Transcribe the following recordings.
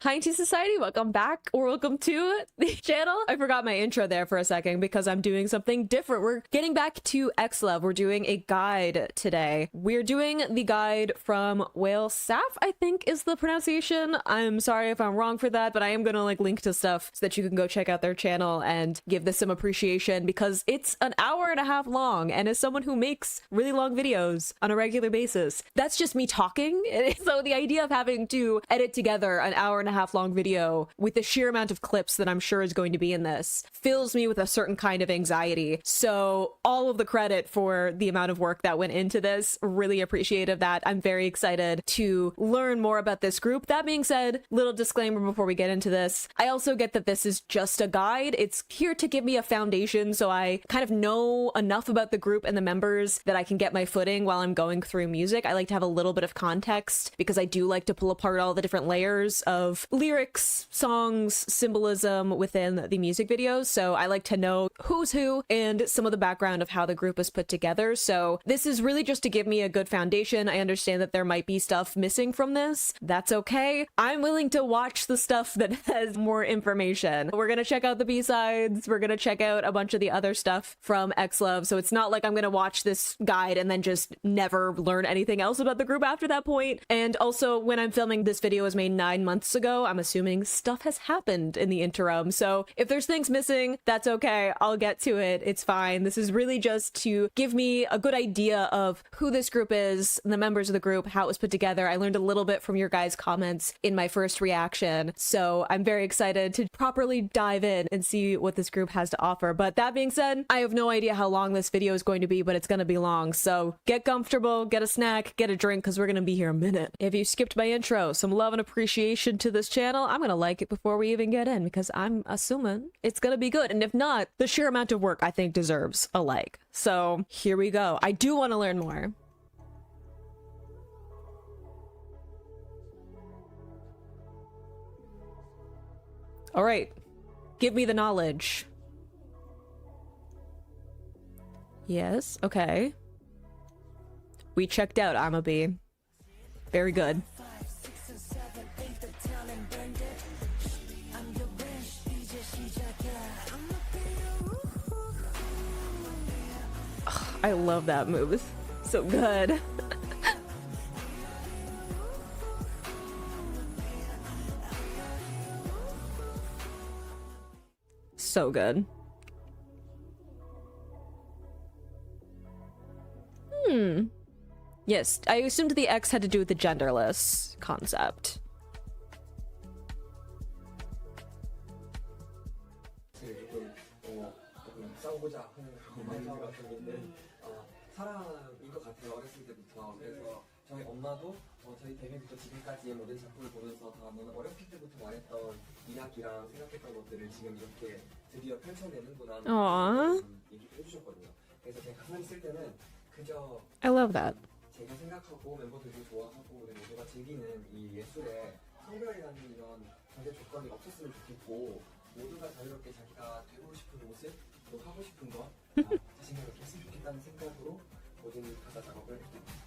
Hi to society, welcome back or welcome to the channel. I forgot my intro there for a second because I'm doing something different. We're getting back to XLOV. We're doing a guide today. We're doing the guide from Whale Saph, I think is the pronunciation. I'm sorry if I'm wrong for that, but I am gonna link to stuff so that you can go check out their channel and give this some appreciation because it's an hour and a half long, and as someone who makes really long videos on a regular basis, that's just me talking. So the idea of having to edit together an hour and a half long video with the sheer amount of clips that I'm sure is going to be in this fills me with a certain kind of anxiety. So all of the credit for the amount of work that went into this, really appreciate of that. I'm very excited to learn more about this group. That being said, little disclaimer before we get into this, I also get that this is just a guide. It's here to give me a foundation so I kind of know enough about the group and the members that I can get my footing while I'm going through music. I like to have a little bit of context because I do like to pull apart all the different layers of lyrics, songs, symbolism within the music videos. So I like to know who's who and some of the background of how the group is put together. So this is really just to give me a good foundation. I understand that there might be stuff missing from this. That's okay. I'm willing to watch the stuff that has more information. We're gonna check out the B-sides. We're gonna check out a bunch of the other stuff from XLOV. So it's not like I'm gonna watch this guide and then just never learn anything else about the group after that point. And also, when I'm filming this video was made 9 months ago, I'm assuming stuff has happened in the interim. So if there's things missing, that's okay. I'll get to it. It's fine. This is really just to give me a good idea of who this group is, the members of the group, how it was put together. I learned a little bit from your guys' comments in my first reaction. So I'm very excited to properly dive in and see what this group has to offer. But that being said, I have no idea how long this video is going to be, but it's going to be long. So get comfortable, get a snack, get a drink, because we're going to be here a minute. If you skipped my intro, some love and appreciation to this channel. I'm gonna like it before we even get in because I'm assuming it's gonna be good, and if not, the sheer amount of work I think deserves a like. So here we go. I do want to learn more. All right, give me the knowledge. Yes, okay, we checked out Amabi. Very good. I love that move. It's so good. So good. Yes, I assumed the X had to do with the genderless concept. 사랑인 것 같아요. 어렸을 때부터. 그래서 저희 엄마도 저희 데뷔부터 지금까지의 모든 작품을 보면서 다 너는 어렸을 때부터 말했던 이야기랑 생각했던 것들을 지금 이렇게 드디어 펼쳐내는구나 얘기를 해주셨거든요. 그래서 제가 가사를 쓸 때는 그저 I love that. 제가 생각하고 멤버들도 좋아하고 우리 모두가 즐기는 이 예술에 성별이라는 이런 전제 조건이 없었으면 좋겠고 모두가 자유롭게 자기가 되고 싶은 모습 또 하고 싶은 거 자신감 있게 했으면 좋겠다는 생각으로 모든 가사 작업을 했습니다.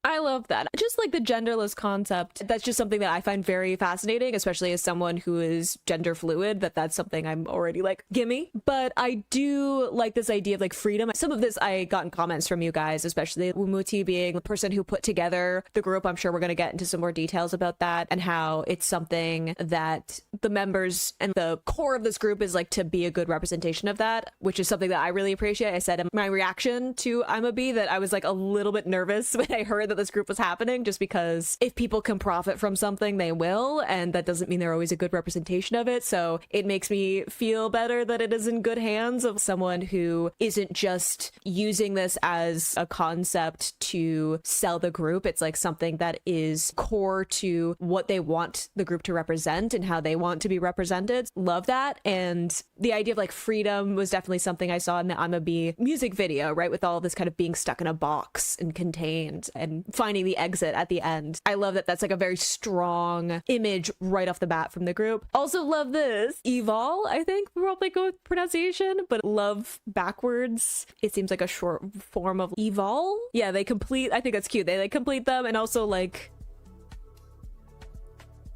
I love that. Just like the genderless concept, that's just something that I find very fascinating, especially as someone who is gender fluid, that's something I'm already like, gimme. But I do like this idea of like freedom. Some of this I got in comments from you guys, especially Wumuti being the person who put together the group. I'm sure we're going to get into some more details about that and how it's something that the members and the core of this group is like to be a good representation of that, which is something that I really appreciate. I said in my reaction to I'm a Bee that I was like a little bit nervous when I heard that this group was happening, just because if people can profit from something, they will, and that doesn't mean they're always a good representation of it. So it makes me feel better that it is in good hands of someone who isn't just using this as a concept to sell the group. It's like something that is core to what they want the group to represent and how they want to be represented. Love that. And the idea of like freedom was definitely something I saw in the I'm a Bee music video, right? With all this kind of being stuck in a box and contained and finding the exit at the end. I love that that's like a very strong image right off the bat from the group. Also love this. Evol, I think we'll probably go with pronunciation, but love backwards. It seems like a short form of Evol. Yeah, they complete, I think that's cute. They like complete them, and also like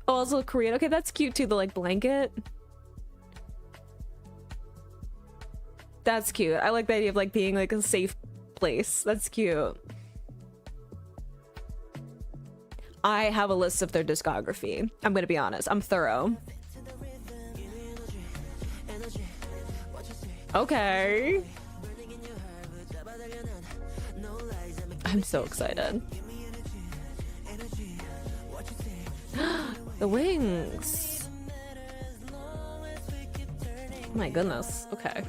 Oh, also Korean. Okay, that's cute too. The like blanket. That's cute. I like the idea of like being like a safe place. That's cute. I have a list of their discography. I'm gonna be honest. I'm thorough. Okay. I'm so excited. The wings. Oh my goodness. Okay.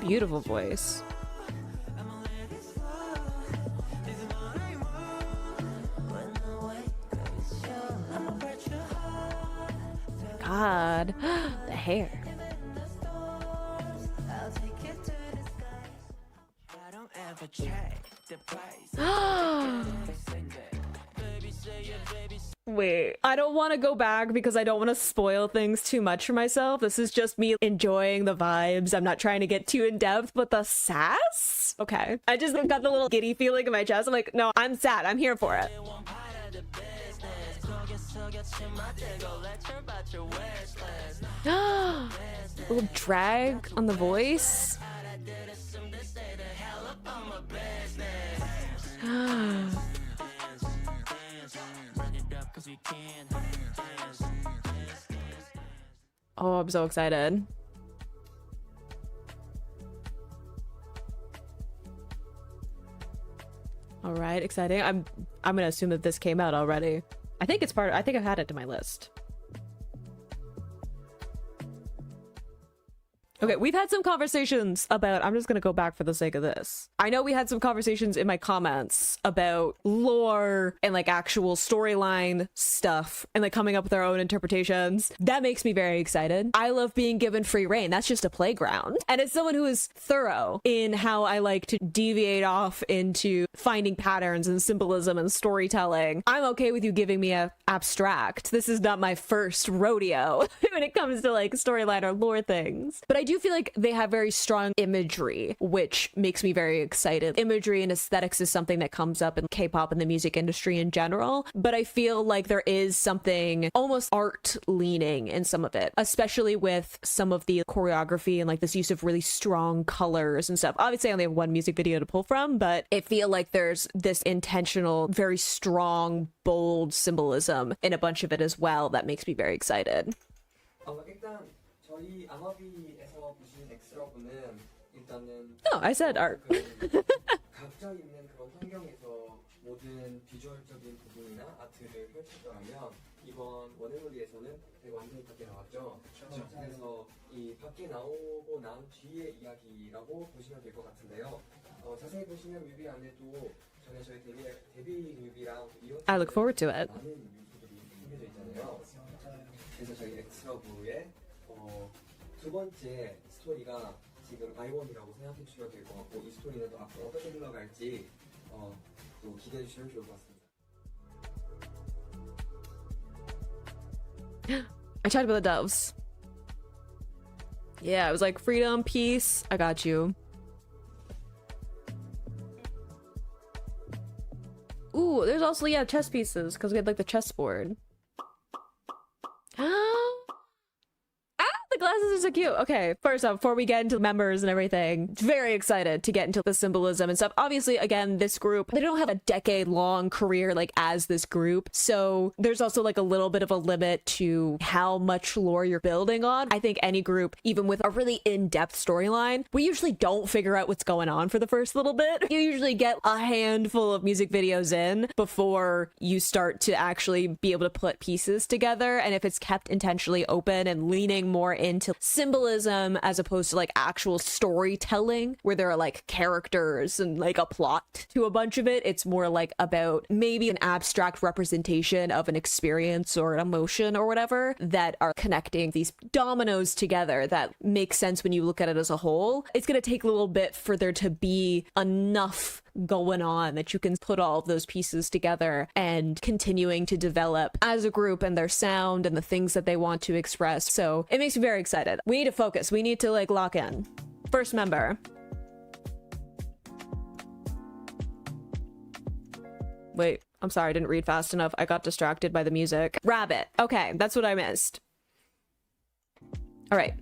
Beautiful voice. God, the hair. Wait, I don't want to go back because I don't want to spoil things too much for myself. This is just me enjoying the vibes. I'm not trying to get too in depth, but the sass? Okay. I just got the little giddy feeling in my chest. I'm like, no, I'm sad. I'm here for it. Little drag on the voice. Oh, I'm so excited. All right, exciting. I'm gonna assume that this came out already. I think it's I think I've had it to my list. Okay, we've had some conversations about, I'm just gonna go back for the sake of this. I know we had some conversations in my comments about lore and like actual storyline stuff and like coming up with our own interpretations. That makes me very excited. I love being given free reign. That's just a playground. And as someone who is thorough in how I like to deviate off into finding patterns and symbolism and storytelling, I'm okay with you giving me a abstract. This is not my first rodeo when it comes to like storyline or lore things. But I do feel like they have very strong imagery, which makes me very excited. Imagery and aesthetics is something that comes up in K-pop and the music industry in general, but I feel like there is something almost art leaning in some of it, especially with some of the choreography and like this use of really strong colors and stuff. Obviously I only have one music video to pull from, but I feel like there's this intentional, very strong, bold symbolism in a bunch of it as well that makes me very excited. 일단 저희 아마비에서 보신 엑스러브는 일단은 I said art. 각자 있는 그런 환경에서 모든 비주얼적인 부분이나 아트를 펼쳤더라면 이번 원앤올리에서는 되게 완전히 밖에 나왔죠. 그래서 이 밖에 나오고 난 뒤의 이야기라고 보시면 될 것 같은데요. 자세히 보시면 뮤비 안에도 전에 저희 데뷔 뮤비랑 I look forward to it. 많은 요소들이 숨겨져 있잖아요. 그래서 저희 엑스러브의 두 번째 스토리가 지금 아이원이라고 생각해 주셔도 될 것 같고 이 스토리는 또 앞으로 어떻게 흘러갈지 또 기대해 주시면 좋을 것 같습니다. I talked about the doves. Yeah, it was like freedom, peace, I got you. Ooh, there's also, yeah, chess pieces, because we had like the chessboard. The glasses are so cute. Okay, first off, before we get into members and everything, very excited to get into the symbolism and stuff. Obviously, again, this group, they don't have a decade-long career like as this group, so there's also like a little bit of a limit to how much lore you're building on. I think any group, even with a really in-depth storyline, we usually don't figure out what's going on for the first little bit. You usually get a handful of music videos in before you start to actually be able to put pieces together, and if it's kept intentionally open and leaning more into symbolism as opposed to like actual storytelling where there are like characters and like a plot to a bunch of it, it's more like about maybe an abstract representation of an experience or an emotion or whatever that are connecting these dominoes together that makes sense when you look at it as a whole. It's going to take a little bit for there to be enough going on, that you can put all of those pieces together and continuing to develop as a group and their sound and the things that they want to express. So it makes me very excited. We need to focus. We need to like lock in. First member. Wait, I'm sorry, I didn't read fast enough. I got distracted by the music. Rabbit. Okay, that's what I missed. All right.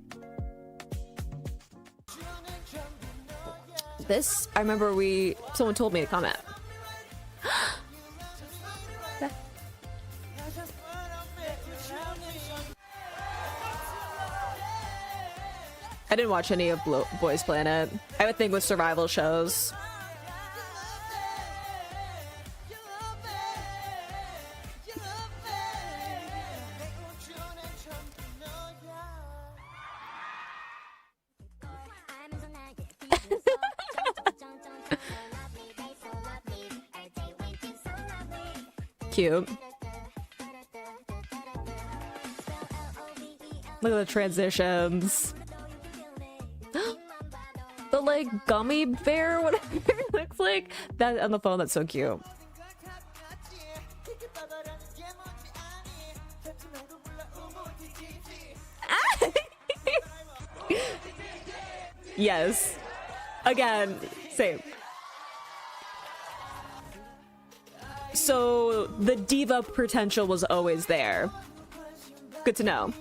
This, I remember someone told me to comment. I didn't watch any of Boys Planet. I would think with survival shows. Cute. Look at the transitions. The like gummy bear, whatever it looks like. That on the phone, that's so cute. Yes. Again, same. So the diva potential was always there. Good to know.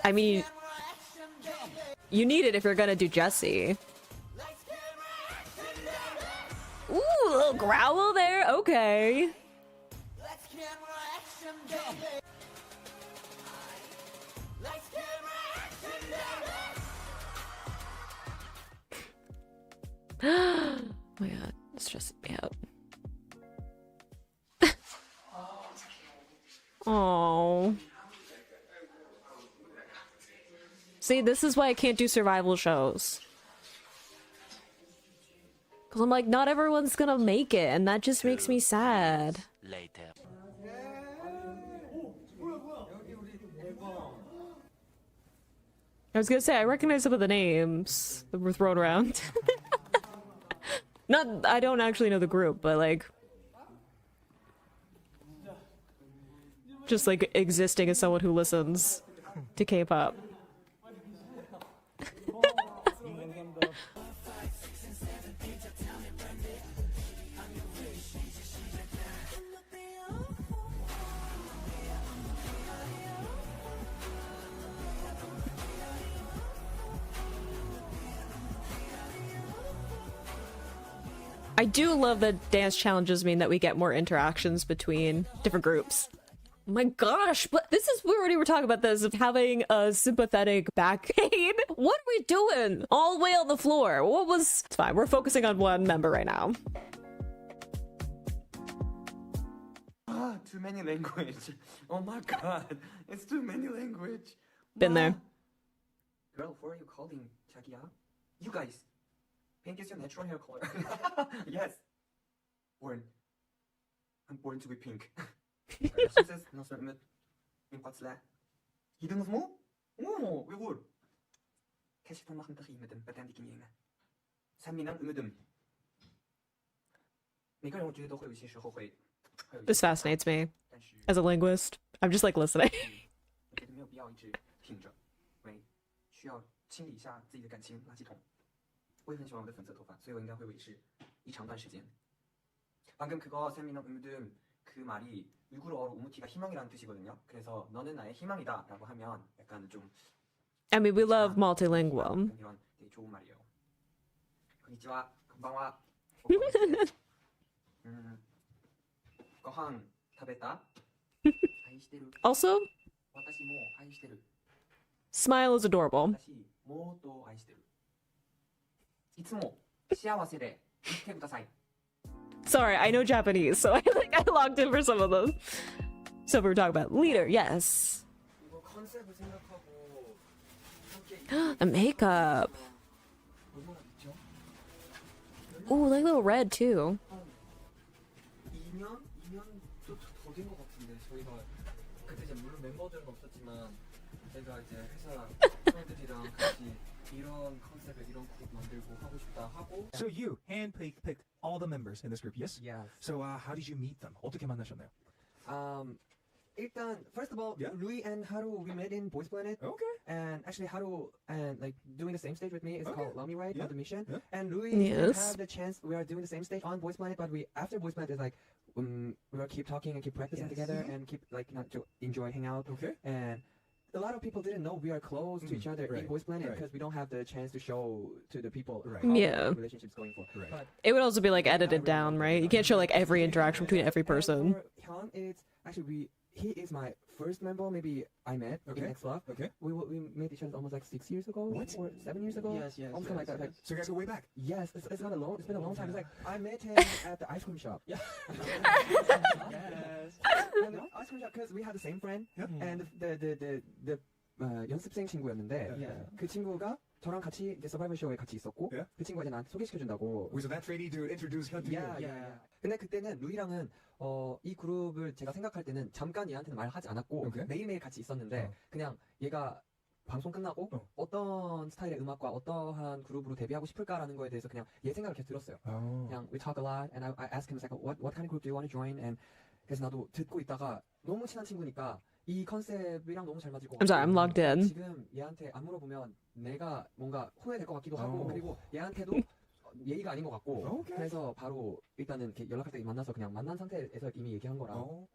I mean, you need it if you're gonna do Jessie. Ooh, a little growl there. Okay. Oh my god, it's stressing me out. Oh. See, this is why I can't do survival shows. Because I'm like, not everyone's gonna make it, and that just makes me sad. Later. I was gonna say, I recognize some of the names that were thrown around. Not, I don't actually know the group, but like... just like existing as someone who listens to K-pop. I do love that dance challenges mean that we get more interactions between different groups. Oh my gosh, but this is, we already were talking about this, of having a sympathetic back pain. What are we doing? All the way on the floor. What was... It's fine, we're focusing on one member right now. Ah, too many language. Oh my god, it's too many language. Been there. Girl, who are you calling 자기야? You guys. Pink is your natural hair color. Yes. I'm born to be pink. Succes, nós met in Patsla. Hidden of Mo? Oh, we would. Cash van machen drie met een betendiking in. Saminan umedum. This fascinates me as a linguist. I'm just like listening. 没有必要一直挺着，喂，需要清理一下自己的感情垃圾桶。我也很喜欢我的粉色头发，所以我应该会维持一长段时间。방금 그거 세미나 음든 그 말이 우이구르어로 우무티가 희망이라는 뜻이거든요. 그래서 너는 나의 희망이다라고 하면 약간 좀 I mean, we love multilingual. 이런 되게 좋은 말이에요. konnichiwa, konbanwa. 고항 타베타. Also, 私も愛してる。 smile is adorable. 私もっと愛してる。いつも幸せで生きてください。 Sorry, I know Japanese, so I logged in for some of them. So we were talking about leader, yes. 이거 컨셉을 생각하고 The makeup. 얼마나 있죠? Ooh, like a little red too. 2년? 2년도 더 된 것 같은데 저희가 그때 이제 물론 멤버들은 없었지만 제가 이제 회사 사람들이랑 같이 이런 컨셉을 이런 그룹 만들고 하고 싶다 하고. So you handpicked all the members in this group, yes? Yes. So how did you meet them? 어떻게 만나셨나요? 일단 first of all, Yeah. Rui and Haru we met in Boys Planet. Okay. And actually Haru and like doing the same stage with me is Okay. called Love Me Right Yeah. on the mission. Yeah. And Rui Yes. had the chance. We are doing the same stage on Boys Planet, but we after Boys Planet is like we will keep talking and keep practicing Yes. together Mhm. and keep like not to enjoy hang out. Okay. And a lot of people didn't know we are close to each other Right. in Boys Planet Right. because we don't have the chance to show to the people Right. how Yeah. the relationship's going for. Right. But It would also be like edited down, right? You can't show like every interaction between every person. And for Hyun, it's actually he is my first member. Maybe I met Okay. in XLOV. Okay. We met each other almost like 6 years ago What? or 7 years ago. Yes, yes, Something like that. Like, So you guys go way back. yes, it's not a long. It's been a long time. It's like I met him at the ice cream shop. Yeah. Yes. And the ice cream shop because we had the same friend. Yeah. And the 연습생 친구였는데 Yeah. 그 친구가 저랑 같이 이제 서바이벌 쇼에 같이 있었고 Yeah. 그 친구가 이제 나한테 소개시켜준다고. Was that trainee dude introduced Hyun to Yeah, you? yeah, yeah. 근데 그때는 루이랑은 이 그룹을 제가 생각할 때는 잠깐 얘한테는 말하지 않았고 Okay. 매일매일 같이 있었는데 그냥 얘가 방송 끝나고 어떤 스타일의 음악과 어떠한 그룹으로 데뷔하고 싶을까라는 거에 대해서 그냥 얘 생각을 계속 들었어요. Oh. 그냥 we talk a lot and I ask him like what kind of group do you want to join and 그래서 나도 듣고 있다가 너무 친한 친구니까 이 컨셉이랑 너무 잘 맞을 것 같고 I'm sorry, I'm logged in. 지금 얘한테 안 물어보면 내가 뭔가 후회될 것 같기도 하고 어. 그리고 얘한테도 예의가 아닌 것 같고 오케이. 그래서 바로 일단은 이렇게 연락할 때 만나서 그냥 만난 상태에서 이미 얘기한 거라. Oh.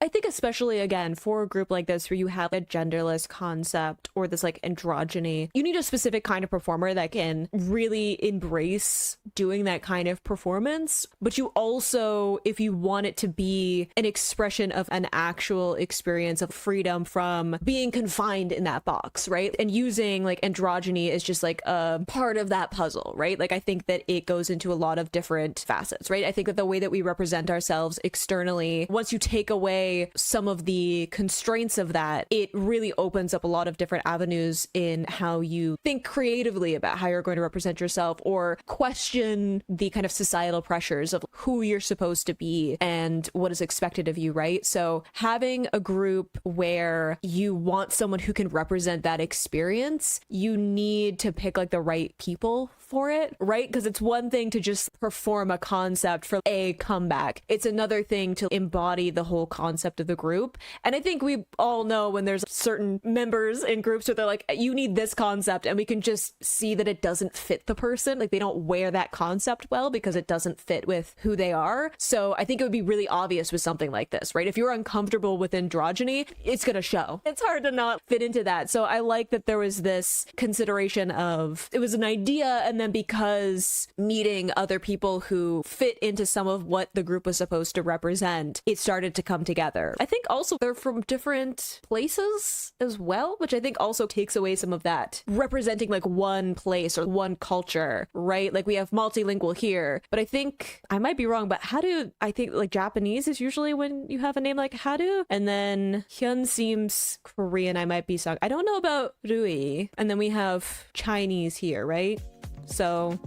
I think especially again for a group like this where you have a genderless concept or this like androgyny, you need a specific kind of performer that can really embrace doing that kind of performance. But you also, if you want it to be an expression of an actual experience of freedom from being confined in that box, right? And using like androgyny is just like a part of that puzzle, right? Like I think that it goes into a lot of different facets, right? I think that the way that we represent ourselves externally, once you take away some of the constraints of that, it really opens up a lot of different avenues in how you think creatively about how you're going to represent yourself or question the kind of societal pressures of who you're supposed to be and what is expected of you, right? So having a group where you want someone who can represent that experience, you need to pick like the right people for it, right? Because it's one thing to just perform a concept for a comeback. It's another thing to embody the whole concept of the group. And I think we all know when there's certain members in groups where they're like, you need this concept, and we can just see that it doesn't fit the person. Like they don't wear that concept well because it doesn't fit with who they are. So I think it would be really obvious with something like this, right? If you're uncomfortable with androgyny, it's going to show. It's hard to not fit into that. So I like that there was this consideration of it was an idea, and then because meeting other people who fit into some of what the group was supposed to represent, it started to come together. I think also they're from different places as well, which I think also takes away some of that representing like one place or one culture, right? Like we have multilingual here, but I think I might be wrong, but Haru, I think like Japanese is usually when you have a name like Haru, and then Hyun seems Korean. I might be sung. I don't know about Rui, and then we have Chinese here, right? So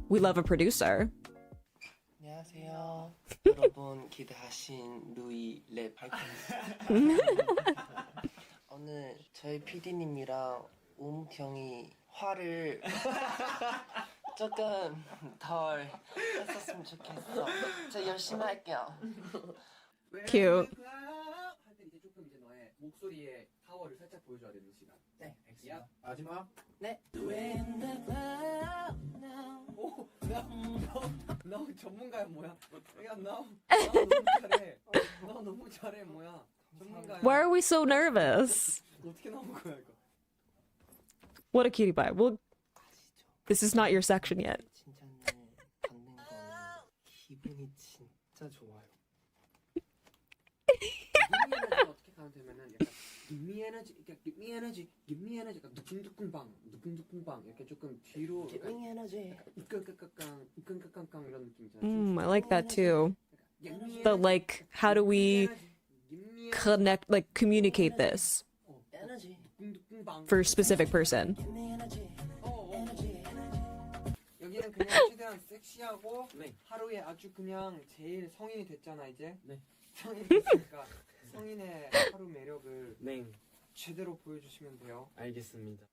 we love a producer. 안녕하세요. 여러분 기대하신 루이 랩 발표입니다. 오늘 저희 PD님이랑 우무티 형이 화를 조금 덜 했었으면 좋겠어. 저 열심히 할게요. Cute. 할때 이제 조금 이제 너의 목소리의 파워를 살짝 보여줘야 되는 시간. 네, 알겠습니다. 마지막. 네. 오, 너 전문가야 뭐야? 야, 너 너무 잘해. 너 너무 잘해 뭐야? 전문가야. Why are we so nervous? 어떻게 나온 거야 이거? What a cutie pie. Well, this is not your section yet. 칭찬을 받는 거는 기분이 진짜 좋아요. 어떻게 가면 되면은 약간 give me energy, give me energy, give me energy, 약간 누쿵누쿵방, 누쿵누쿵방 이렇게 조금 뒤로 기분 에너지. 이끈까깡 이런 느낌 있잖아. I like that too. The like, how do we connect, like communicate this 에너지. for a specific person? 여기는 그냥 최대한 섹시하고 하루에 아주 그냥 제일 성인이 됐잖아 이제. 네. 성인이 됐으니까 성인의 하루 매력을 네, 제대로 보여주시면 돼요. 알겠습니다.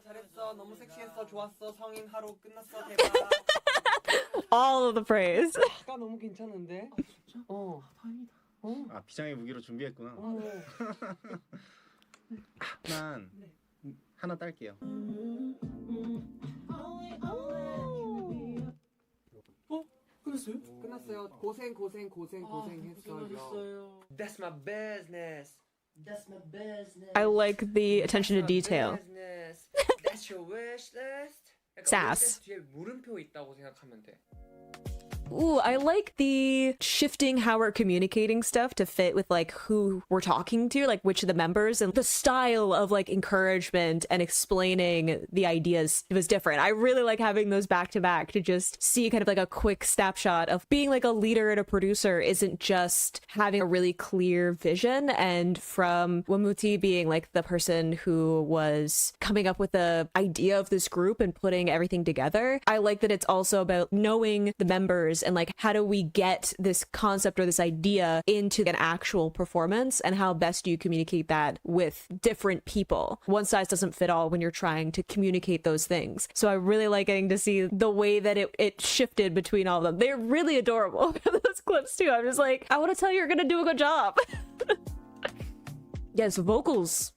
잘했어. 너무 섹시했어. 좋았어. 성인 하루 끝났어. 대박. All of the praise. 아까 너무 괜찮은데? 진짜? 어. 다행이다. 아 비장의 무기로 준비했구나. 난 하나 딸게요. 끝났어요? 끝났어요. 고생했어요. That's my business. That's my business. I like the attention to That's my detail. business. That's your wish list. 약간 Sass. 뒤에 물음표 있다고 생각하면 돼. Ooh, I like the shifting how we're communicating stuff to fit with like who we're talking to, like which of the members, and the style of like encouragement and explaining the ideas was different. I really like having those back to back to just see kind of like a quick snapshot of being like a leader and a producer isn't just having a really clear vision. And from Wumuti being like the person who was coming up with the idea of this group and putting everything together, I like that it's also about knowing the members and like how do we get this concept or this idea into an actual performance, and how best do you communicate that with different people. One size doesn't fit all when you're trying to communicate those things. So I really like getting to see the way that it shifted between all of them. They're really adorable. Those clips too. I'm just like, I want to tell you, you're gonna do a good job. Yes, vocals.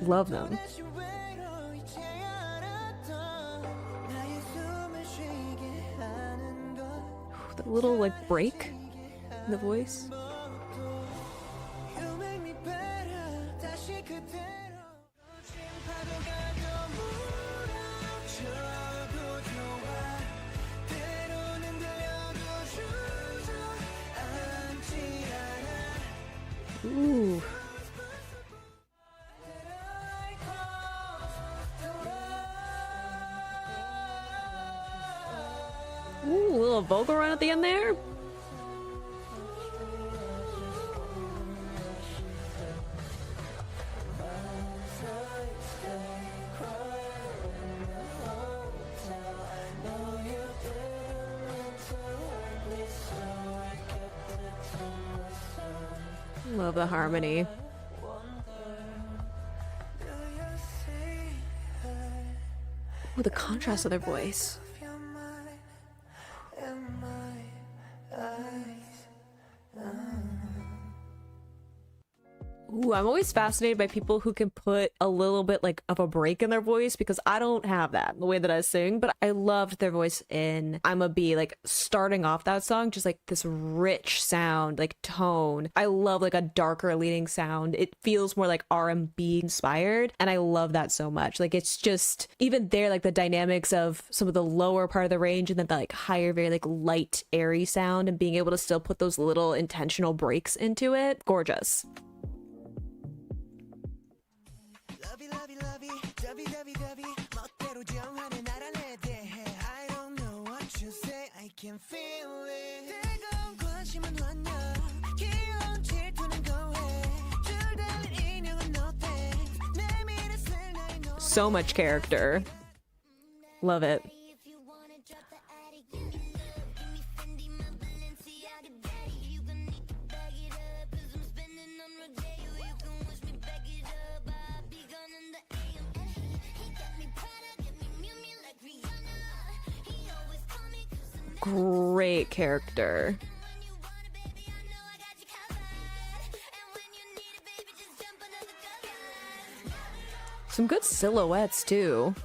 Love them. The little like break in the voice. Ooh. Ooh, a little vocal run at the end there. Love the harmony. Ooh, the contrast of their voice. Ooh, I'm always fascinated by people who can put a little bit like of a break in their voice, because I don't have that the way that I sing, but I loved their voice in I'm a Bee, like starting off that song, just like this rich sound, like tone. I love like a darker leading sound. It feels more like R&B inspired, and I love that so much. Like it's just, even there, like the dynamics of some of the lower part of the range and then the like higher, very like light, airy sound, and being able to still put those little intentional breaks into it. Gorgeous. So much character. Love it. Great character. Some good silhouettes too.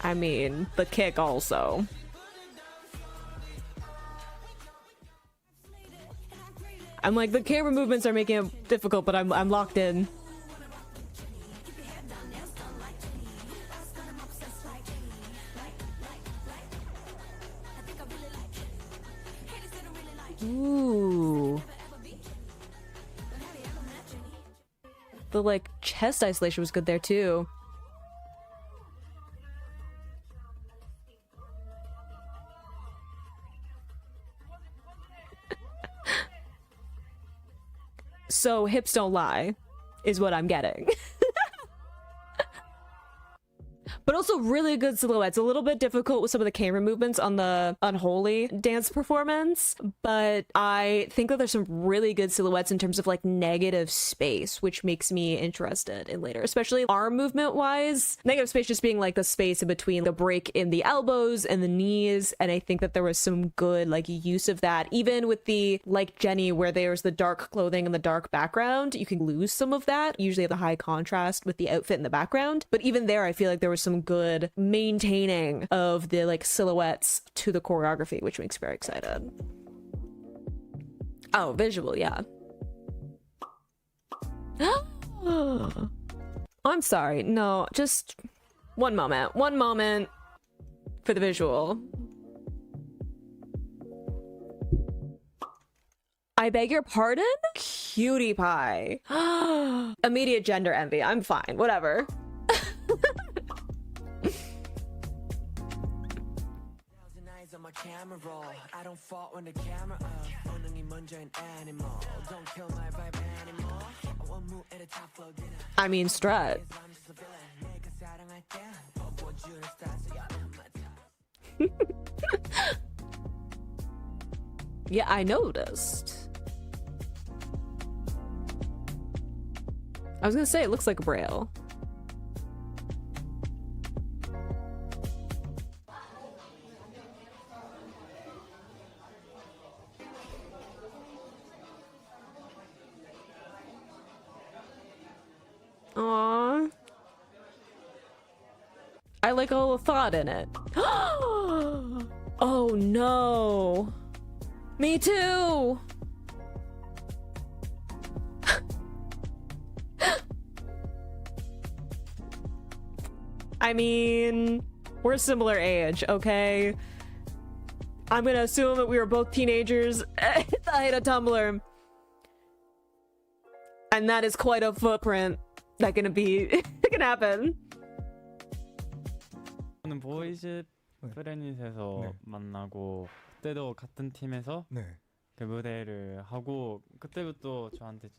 I mean, the kick also. I'm like, the camera movements are making it difficult, but I'm locked in. Ooh. The like chest isolation was good there too. So hips don't lie, is what I'm getting. But but also really good silhouettes. A little bit difficult with some of the camera movements on the Unholy dance performance, but I think that there's some really good silhouettes in terms of like negative space, which makes me interested in later, especially arm movement wise. Negative space just being like the space in between the break in the elbows and the knees, and I think that there was some good like use of that. Even with the like Jenny, where there's the dark clothing and the dark background, you can lose some of that. Usually the high contrast with the outfit in the background, but even there I feel like there was some good maintaining of the like silhouettes to the choreography, which makes me very excited. Oh, visual, yeah. I'm sorry, no, just one moment for the visual. I beg your pardon? Cutie pie. Immediate gender envy. I'm fine. Whatever. I mean, strut. Yeah, I noticed. I was gonna say it looks like Braille. Aww. I like all the thought in it. Oh no. Me too. I mean, we're a similar age, okay? I'm gonna assume that we were both teenagers at the height of Tumblr. And that is quite a footprint that can happen. 저는 보이즈 네. 프레닛에서 네. 만나고 그때도 같은 팀에서 네. 그 무대를 하고 그때부터 저한테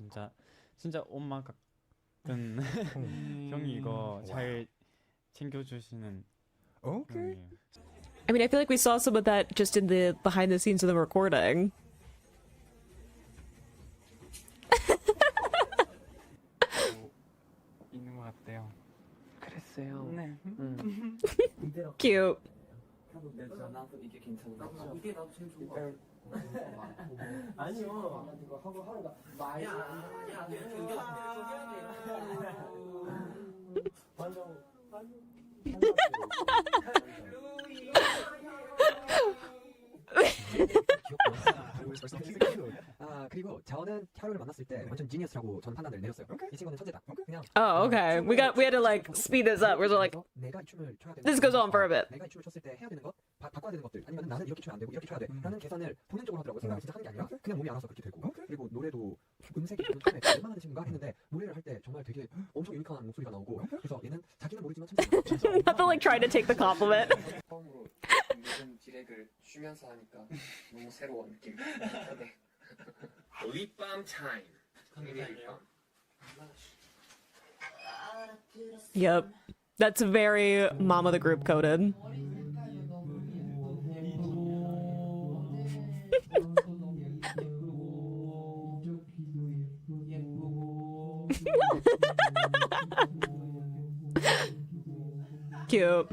진짜 엄마 같은 형이 이거 잘 챙겨주시는 Okay. 형이에요. I mean, I feel like we saw some of that just in the behind the scenes of the recording. 있는 것 같아요. 그랬어요. 네. Cute. 내 나도 이게 괜찮은데. 이게 나도 제일 좋은 거 같아. 아니요. 이거 하고 하루가 많이. 야, 완전. 아 그리고 저는 하루를 만났을 때 완전 지니어스라고 저는 판단을 내렸어요. 이 친구는 천재다. 그냥 Oh, okay. We had to like speed this up. We're like, 내가 이 춤을 춰야 되는 this goes on for a bit. 내가 이 춤을 췄을 때 해야 되는 것 바꿔야 되는 것들 아니면 나는 이렇게 추면 안 되고 이렇게 춰야 돼 라는 계산을 본능적으로 하더라고요. 생각을 진짜 하는 게 아니라 그냥 몸이 알아서 그렇게 되고 그리고 노래도 음색이 좀 처음에 얼마나 하는 친구가 했는데 노래를 할 때 정말 되게 엄청 유니크한 목소리가 나오고 그래서 얘는 자기는 모르지만 천재다. Not to like try to take the compliment. 처음으로 무슨 디렉을 쉬면서 하니까 너무 새로운 느낌. 네. 립밤 타임. 립밤. Yep. That's very mom of the group coded. Cute.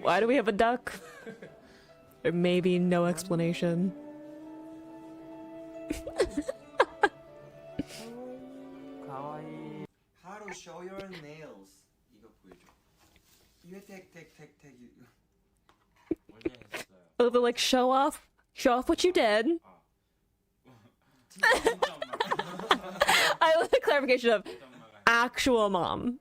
Why do we have a duck? Or maybe no explanation. Haru, show your nails. 이거 보여줘. 이거 택. 원래 했어요. Oh, they're like, show off what you did. I love the clarification of actual mom.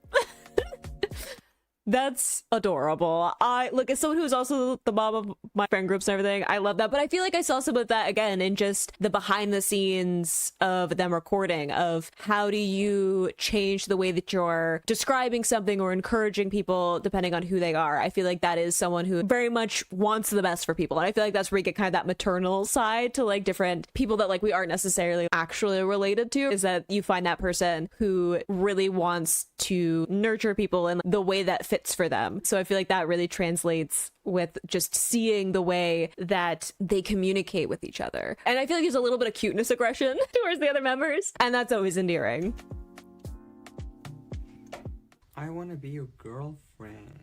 That's adorable. I look, as someone who's also the mom of my friend groups and everything. I love that. But I feel like I saw some of that again in just the behind the scenes of them recording, of how do you change the way that you're describing something or encouraging people depending on who they are. I feel like that is someone who very much wants the best for people. And I feel like that's where you get kind of that maternal side to like different people that like we aren't necessarily actually related to, is that you find that person who really wants to nurture people in the way that fits for them. So I feel like that really translates with just seeing the way that they communicate with each other. And I feel like there's a little bit of cuteness aggression towards the other members, and that's always endearing. I want to be your girlfriend.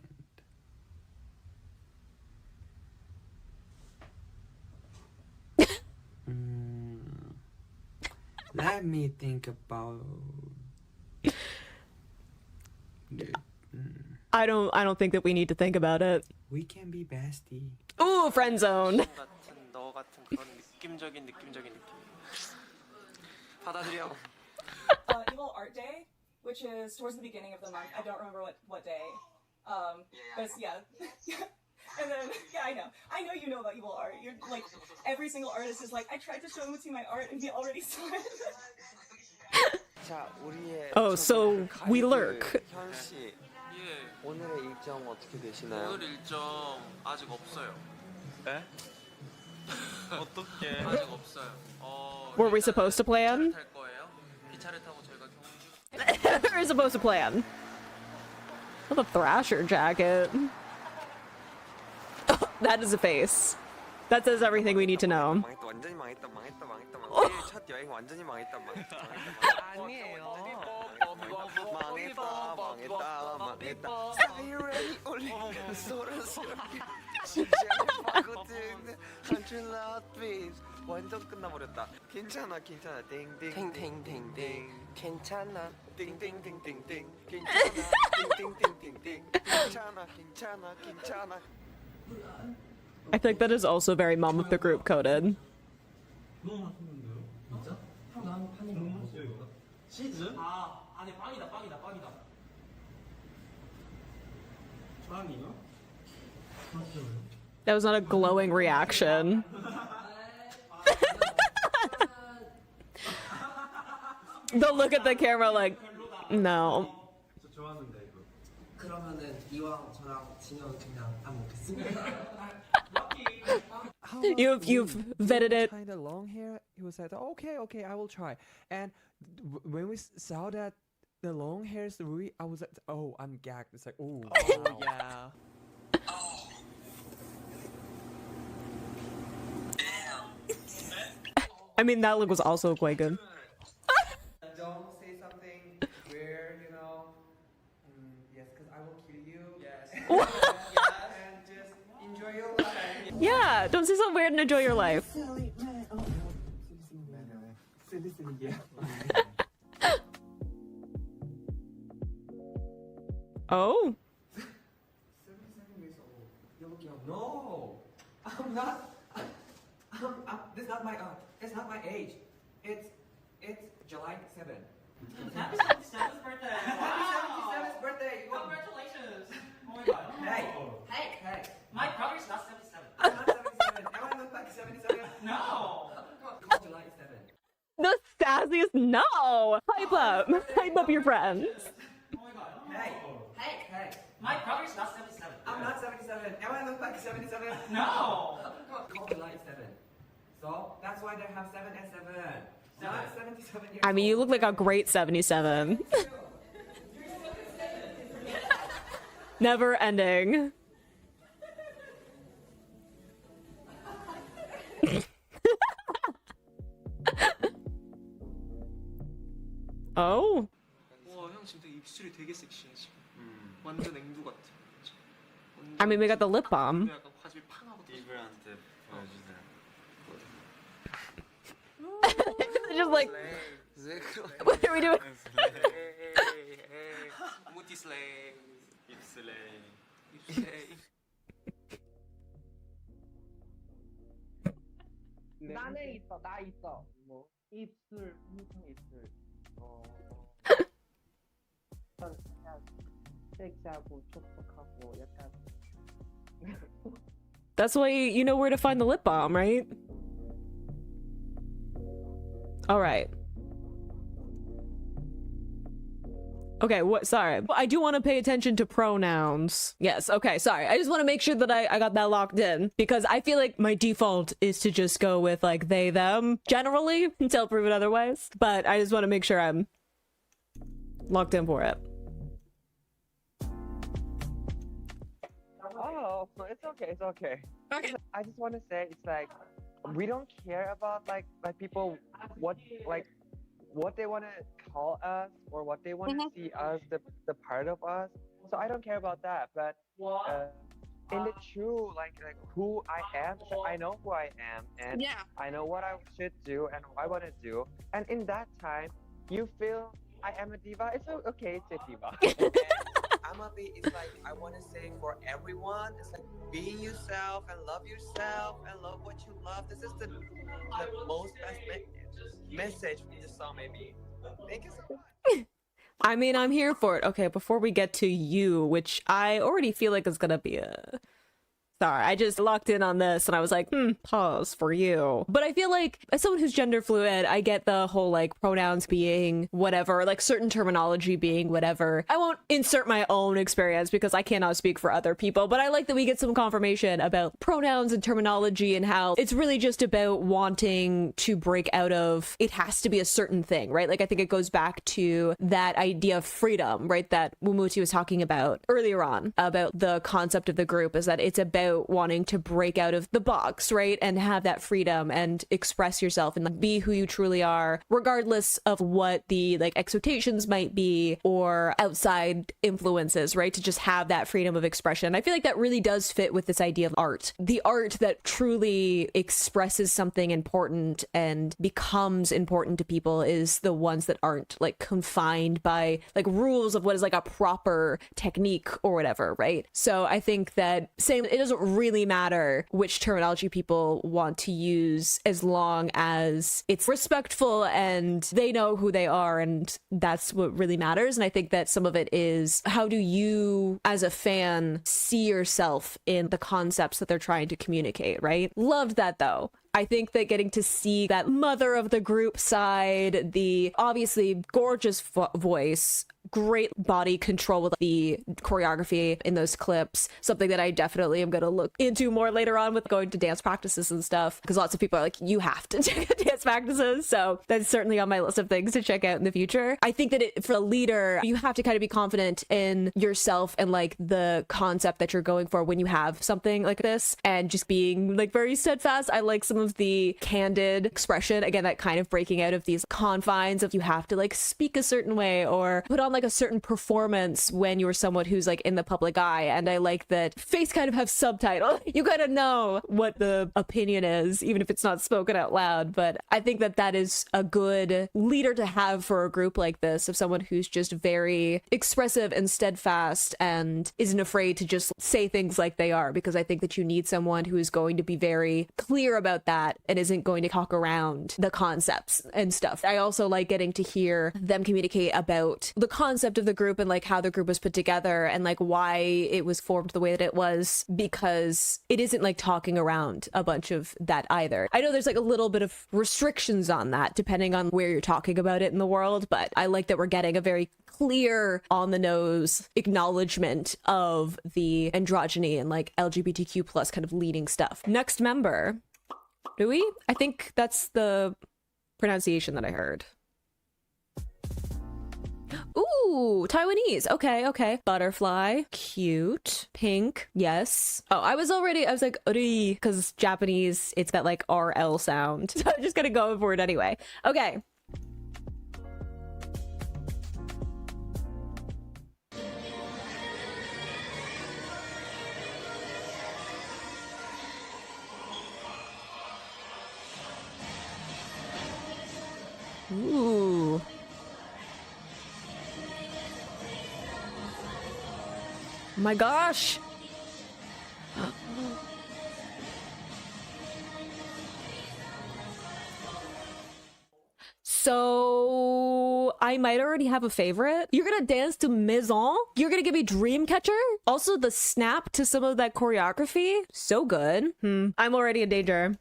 Let me think about it. I don't think that we need to think about it. We can be bestie. Ooh, friend zone. 같은 너 같은 그런 느낌적인 느낌. 받아들여. Evil Art Day, which is towards the beginning of the month. I don't remember what day. But yeah. And then, yeah, I know you know about evil art. You're like, every single artist is like, I tried to show Wumuti my art and he already saw it. 자, 우리의 Oh, so we lurk. hyun 씨, 예. 오늘의 일정 어떻게 되시나요? 오늘 일정 아직 없어요. 네? 어떻게? 아직 없어요. Were we supposed to plan? 기차를 탈 거예요. 기차를 타고 저희가 경주. We're supposed to plan. With a Thrasher jacket. That is a face. That says everything we need to know. 망했다, 완전히 망했다. 내일 첫 여행 완전히 망했다. 아니에요. 망했다. 사이렌이 울리면 소란스럽게 심장이 파고드는 한 줄 라웃빛 완전 끝나버렸다. 괜찮아. 땡땡땡땡. 괜찮아. 땡땡땡땡땡. 괜찮아. 괜찮아. I think that is also very mom of the group coded. 치즈? 아니 빵이다. 빵이요? That was not a glowing reaction. The look at the camera like, no. 저 좋았는데 이거. 그러면은 이왕 저랑 진영 그냥 안 먹겠습니다. You've vetted it. Kind of long hair. He was like, okay, I will try. And when we saw that the long hairs, I was like, oh, I'm gagged. It's like, oh, wow. yeah. I mean, that look was also quite good. Don't say something weird, yes, because I will kill you. Yes. And just enjoy your life. Yeah, don't say something weird and enjoy your life. Silly, yeah. Oh. 77 years old. You're looking old. No, I'm not. This is not my. It's not my age. It's July 7th. Happy 77th birthday! Happy 77th birthday. Congratulations! Oh my god. Hey. My brother's not 77. I'm not 77. Am I look like 77? No! Call July 7th. The sassiest. No. Hype up your friends. Oh my god. Hey. My brother's not 77. I'm not 77. Am I look like 77? No! Call July 7th. So that's why they have 7 and 7. Not 77 years I mean, you old. look like a great 77. Never ending. Oh. 와, 형 지금 되게 입술이 되게 섹시해 지금. 완전 앵두 같아. I mean, we got the lip balm. 약간 과즙이 팡하고 이브한테 보여주세요. Just like, what are we doing? 무티 슬레이. 입슬레이. 나는 있어, 나 있어. 뭐 입술, 무슨 입술? 그냥 섹시하고 촉촉하고 약간. That's why you know where to find the lip balm, right? All right. Okay, what? Sorry. I do want to pay attention to pronouns. Yes, okay, sorry. I just want to make sure that I got that locked in because I feel like my default is to just go with like they, them generally until proven otherwise. But I just want to make sure I'm locked in for it. Oh, it's okay, it's okay. Okay. I just want to say it's like we don't care about like people what they want to call us or what they want to see us the part of us. So I don't care about that. But in the true like who I am, I know who I am and I know what I should do and what I want to do. And in that time, you feel I am a diva. It's okay. It's a diva. I'm a bit, it's like, I want to say for everyone, it's like being yourself and love yourself and love what you love. This is the most best message from the song, maybe. Thank you so much. I mean, I'm here for it. Okay, before we get to you, which I already feel like is gonna be a... Sorry, I just locked in on this and I was like, pause for you. But I feel like as someone who's gender fluid, I get the whole like pronouns being whatever, like certain terminology being whatever. I won't insert my own experience because I cannot speak for other people, but I like that we get some confirmation about pronouns and terminology and how it's really just about wanting to break out of, it has to be a certain thing, right? Like I think it goes back to that idea of freedom, right? That Wumuti was talking about earlier on, about the concept of the group, is that it's about wanting to break out of the box, right? And have that freedom and express yourself and like, be who you truly are, regardless of what the like expectations might be or outside influences, right? To just have that freedom of expression. I feel like that really does fit with this idea of art. The art that truly expresses something important and becomes important to people is the ones that aren't like confined by like rules of what is like a proper technique or whatever, right? So I think that same, it doesn't really matter which terminology people want to use as long as it's respectful and they know who they are, and that's what really matters. And I think that some of it is, how do you as a fan see yourself in the concepts that they're trying to communicate, right? Loved that though. I think that getting to see that mother of the group side, the obviously gorgeous voice, great body control with the choreography in those clips, something that I definitely am going to look into more later on with going to dance practices and stuff, because lots of people are like, you have to check out dance practices. So that's certainly on my list of things to check out in the future. I think that for a leader, you have to kind of be confident in yourself and like the concept that you're going for when you have something like this, and just being like very steadfast. I like some of the candid expression, again, that kind of breaking out of these confines of you have to like speak a certain way or put on like a certain performance when you're someone who's like in the public eye. And I like that face kind of have subtitle. You kind of know what the opinion is, even if it's not spoken out loud. But I think that that is a good leader to have for a group like this, of someone who's just very expressive and steadfast and isn't afraid to just say things like they are, because I think that you need someone who is going to be very clear about that and isn't going to talk around the concepts and stuff. I also like getting to hear them communicate about the concept of the group and like how the group was put together and like why it was formed the way that it was, because it isn't like talking around a bunch of that either. I know there's like a little bit of restrictions on that depending on where you're talking about it in the world, but I like that we're getting a very clear on the nose acknowledgement of the androgyny and like LGBTQ plus kind of leading stuff. Next member. Do we? I think that's the pronunciation that I heard. Ooh, Taiwanese. Okay, okay. Butterfly. Cute. Pink. Yes. Oh, I was like, uri, because Japanese, it's that like RL sound. So I'm just gonna go for it anyway. Okay. Ooh. My gosh. So I might already have a favorite. You're gonna dance to Maison? You're gonna give me Dreamcatcher? Also, the snap to some of that choreography? So good. I'm already in danger.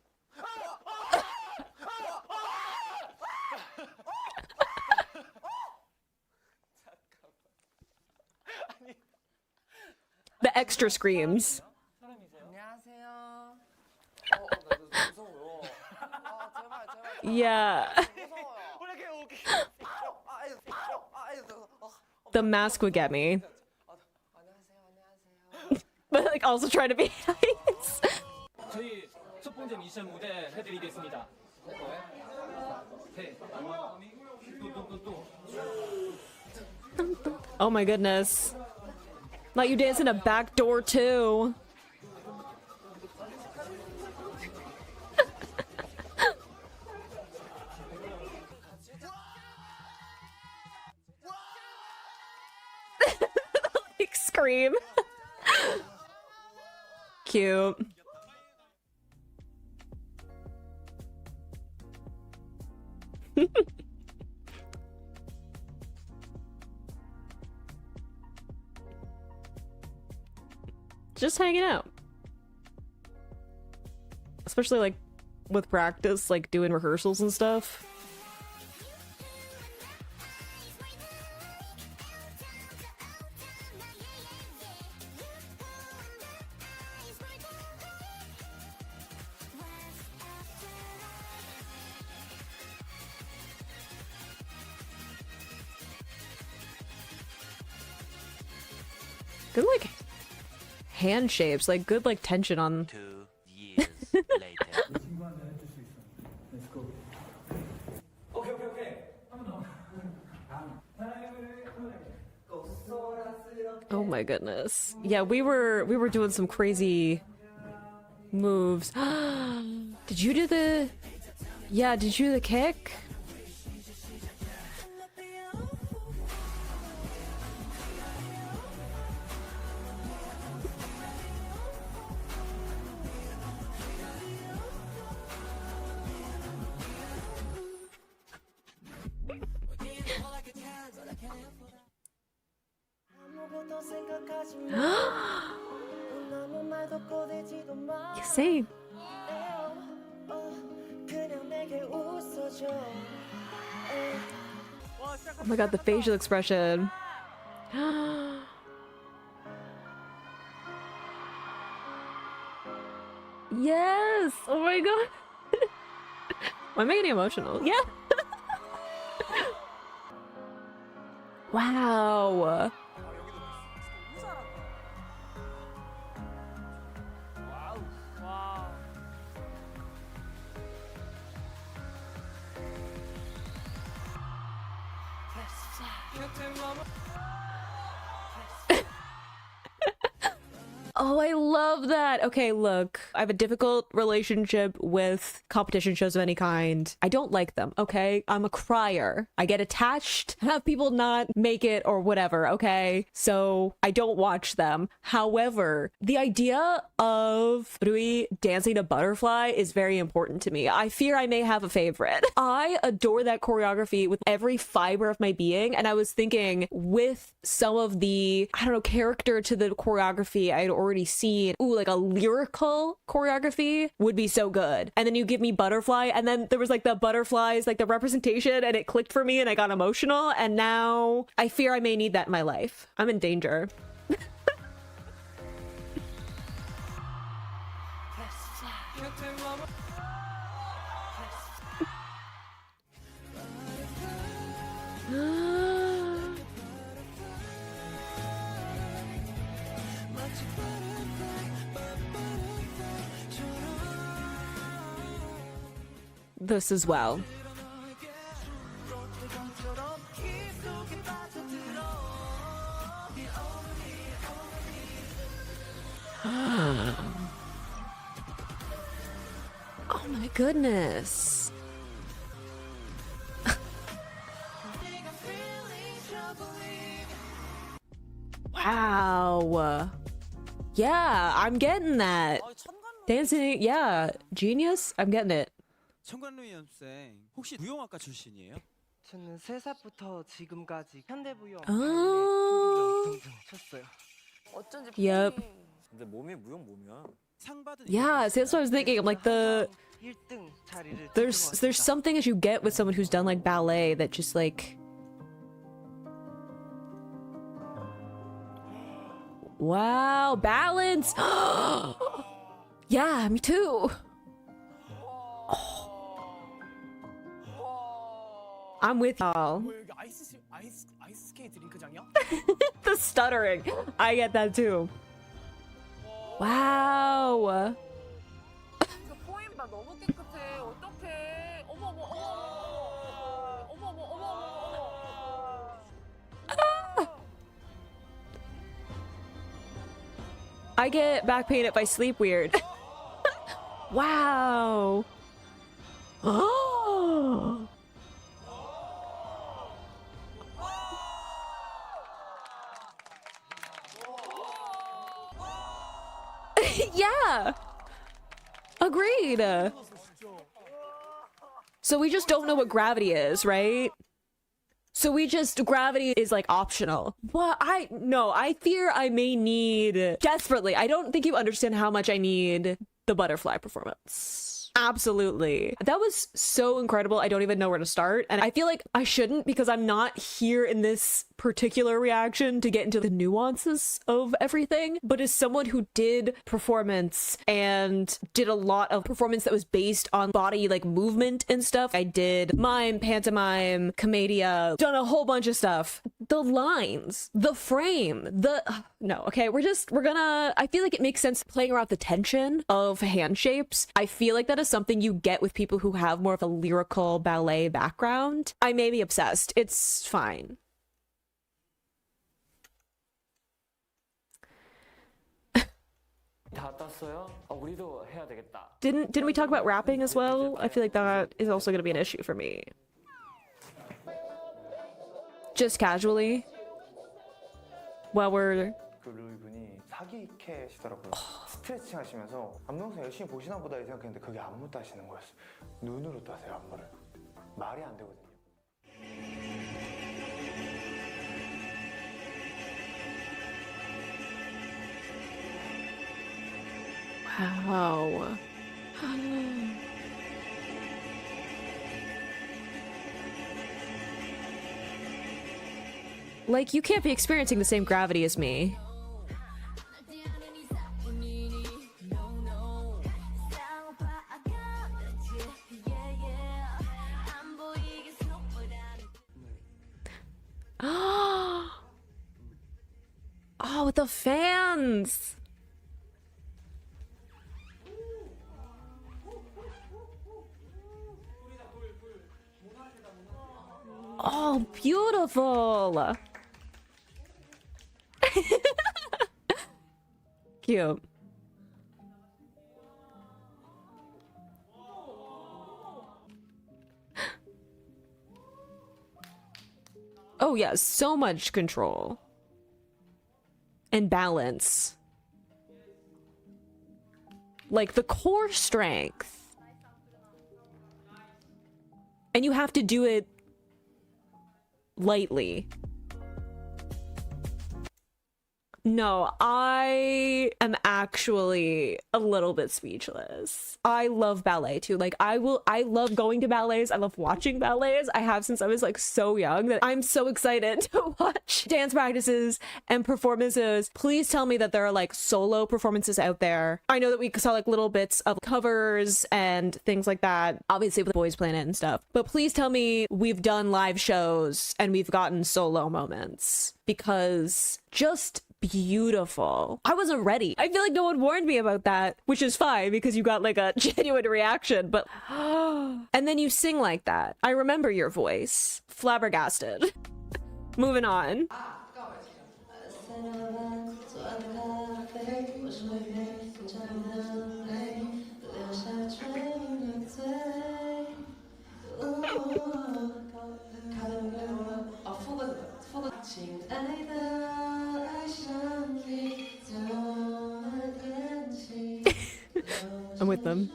The extra screams. Yeah. The mask would get me. But like also trying to be nice. 저희 첫 번째 미션 무대 해드리겠습니다. Oh my goodness. Let you dance in a back door too. Like scream. Cute. Just hanging out. Especially like with practice, like doing rehearsals and stuff. Good like hand shapes, like good like tension on. 2 years later. Oh my goodness. Yeah, we were doing some crazy moves. Did you do the Yeah, did you do the kick? Same. Oh my god, the facial expression. Yes! Oh my god. Why am I getting emotional? Yeah. Wow. Oh, I love that. Okay, look, I have a difficult relationship with competition shows of any kind. I don't like them, okay? I'm a crier. I get attached, have people not make it or whatever, okay? So I don't watch them. However, the idea of Rui dancing a butterfly is very important to me. I fear I may have a favorite. I adore that choreography with every fiber of my being, and I was thinking with some of the, I don't know, character to the choreography I had already seen, ooh, like a lyrical choreography would be so good. And then you give me butterfly, and then there was like the butterflies, like the representation, and it clicked for me and I got emotional, and now I fear I may need that in my life. I'm in danger. This as well. Oh my goodness. Wow. Yeah, I'm getting that. Dancing, yeah. Genius? I'm getting it. 청관루 연습생 혹시 무용학과 출신이에요? 저는 3살부터 지금까지 현대무용, Oh. 등등 쳤어요. 어쩐지 Yep. 근데 몸이 무용몸이야. Yeah, see, that's what I was thinking. I'm like there's something as you get with someone who's done like ballet that just like wow, balance. Yeah, me too. I'm with y'all. The stuttering. I get that too. Wow. 저 포인바 너무 깨끗해. 어떡해. 어머 어머 어머 어머 어머 어머 어머. I get back pain if I sleep weird. Wow. Oh. Yeah. Agreed. So we just don't know what gravity is, right? So gravity is like optional. Well, I fear I may need desperately. I don't think you understand how much I need the butterfly performance. Absolutely. That was so incredible. I don't even know where to start. And I feel like I shouldn't because I'm not here in this particular reaction to get into the nuances of everything. But as someone who did performance and did a lot of performance that was based on body like movement and stuff, I did mime, pantomime, commedia, done a whole bunch of stuff. The lines, the frame, no, okay, we're gonna, I feel like it makes sense playing around with the tension of hand shapes. I feel like that is something you get with people who have more of a lyrical ballet background. I may be obsessed. It's fine. Didn't we talk about rapping as well? I feel like that is also going to be an issue for me. Just casually. While we're 사기 있게 하시더라고요. 스트레칭 하시면서 안무영상 열심히 보시나 보다 생각했는데 그게 안무 따시는 거였어요. 눈으로 따세요, 안무를. 말이 안 되거든요. Wow. Like, you can't be experiencing the same gravity as me. Oh, with the fans. Oh, beautiful. Cute. Oh yeah, so much control. And balance. Like the core strength. And you have to do it lightly. No, I am actually a little bit speechless. I love ballet too. Like I love going to ballets. I love watching ballets. I have since I was like so young that I'm so excited to watch dance practices and performances. Please tell me that there are like solo performances out there. I know that we saw like little bits of covers and things like that, obviously with Boys Planet and stuff. But please tell me we've done live shows and we've gotten solo moments, because just beautiful. I wasn't ready. I feel like no one warned me about that, which is fine because you got like a genuine reaction, but and then you sing like that. I remember your voice. Flabbergasted. Moving on. I'm with them.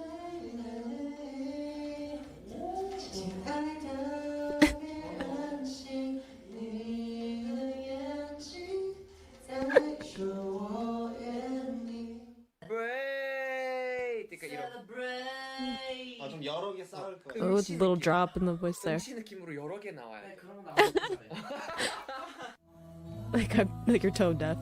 좀 여러 개 쌓을 거예요. Oh, little drop in the voice there. 음치 느낌으로 여러 개 나와요. Like you're tone deaf.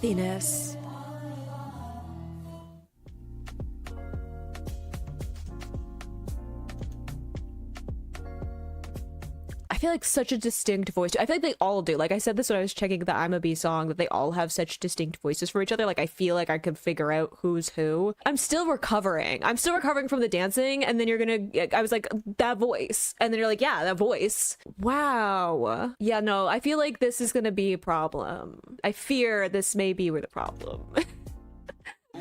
Breathiness. I feel like such a distinct voice. I feel like they all do. Like I said this when I was checking the I'm a Bee song, that they all have such distinct voices for each other. Like I feel like I could figure out who's who. I'm still recovering from the dancing, and then I was like, that voice. And then you're like, yeah, that voice. Wow. Yeah, no, I feel like this is gonna be a problem. I fear this may be where the problem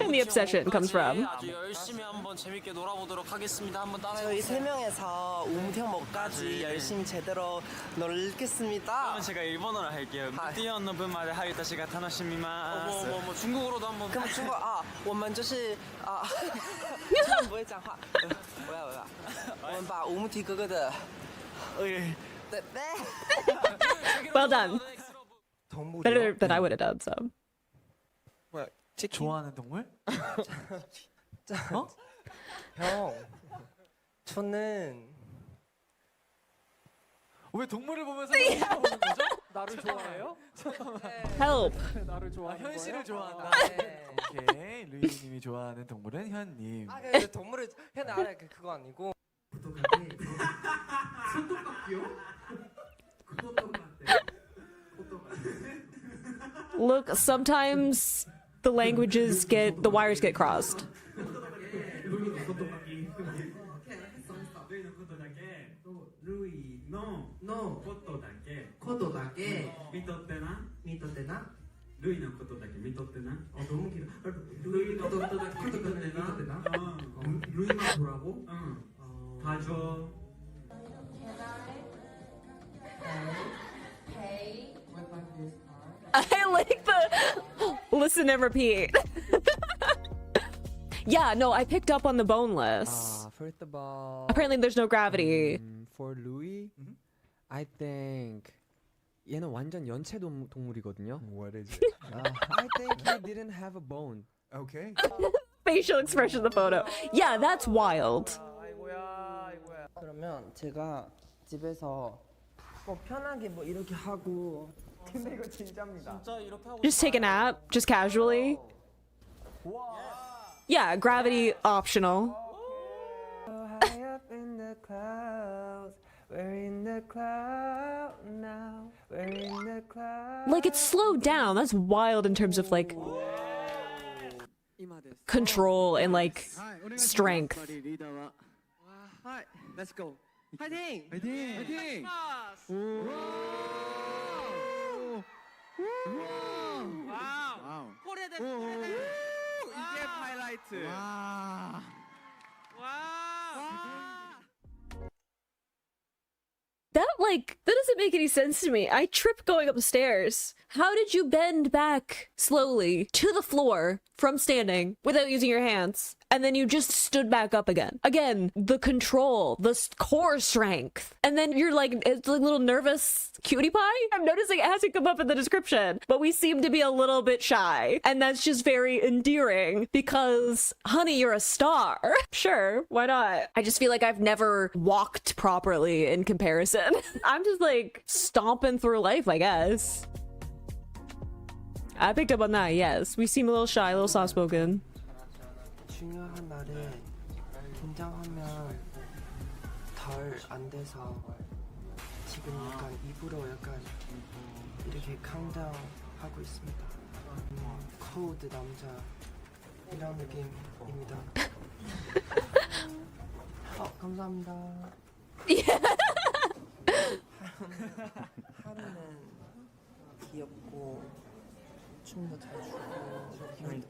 and the obsession comes from. 아주 열심히 한번 재밌게 놀아보도록 하겠습니다. 한번 따라해. 저희 세 명에서 우무태형목까지 열심히 제대로 놀겠습니다. 그러면 제가 일본어로 할게요. 뛰어 높은 말을 하겠다 시가 타노시미마스. 뭐 중국어로도 한번. 그럼 중국 我们就是不会讲话。我们把无目的哥哥的 Well done. Better than I would have done, so. 뭐야? 좋아하는 동물? 형, 저는 왜 동물을 보면서 보는 거죠? 나를 좋아해요? Help. 나를 좋아하는 현 씨를 거예요? 좋아한다. 오케이. 루이님이 좋아하는 동물은 현님. 근데 동물을 현 알아 그거 아니고. Look, sometimes the wires get crossed. I like the listen and repeat. Yeah, no, I picked up on the boneless. First of all, apparently there's no gravity. For Louis, I think 얘는 완전 연체 동물이거든요. What is it? I think he didn't have a bone. Okay. Facial expression of the photo. Yeah, that's wild. 그러면 제가 집에서 뭐 편하게 뭐 이렇게 하고. 근데 이거 진짜입니다. 진짜 이렇게 하고. Just take a nap, just casually. Yeah, gravity optional. High up in the clouds, we're in the cloud now, we're in the cloud. Like it's slowed down. That's wild in terms of like control and like strength. Alright, let's go. 파이팅! 파이팅! 와우! 코레데 이게 하이라이트. 와. That doesn't make any sense to me. I tripped going up the stairs. How did you bend back slowly to the floor from standing without using your hands? And then you just stood back up again. Again, the control, the core strength. And then you're like, it's like a little nervous cutie pie. I'm noticing it hasn't come up in the description, but we seem to be a little bit shy. And that's just very endearing because, honey, you're a star. Sure, why not? I just feel like I've never walked properly in comparison. I'm just like stomping through life, I guess. I picked up on that, yes. We seem a little shy, a little soft-spoken. 중요한 날에 긴장하면 덜 안 돼서 지금 약간 입으로 약간 이렇게 카운트다운 하고 있습니다. 코드 남자 이런 느낌입니다. 감사합니다. 하루는 귀엽고 춤도 잘 추고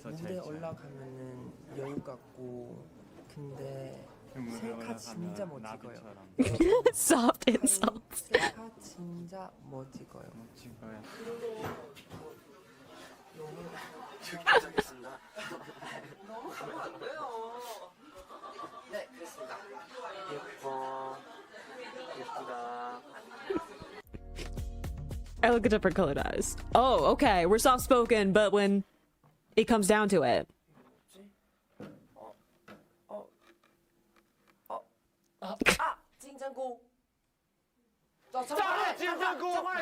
무대 올라가면은 여유 같고 근데 셀카 진짜 멋지고요. Soft insults. 셀카 진짜 멋지고요. 도착했습니다. 너무 안 돼요. 네, 그렇습니다. 예뻐. 예쁘다. I look at different colored eyes. Oh, okay. We're soft spoken, but when it comes down to it. 찡짱구. 정말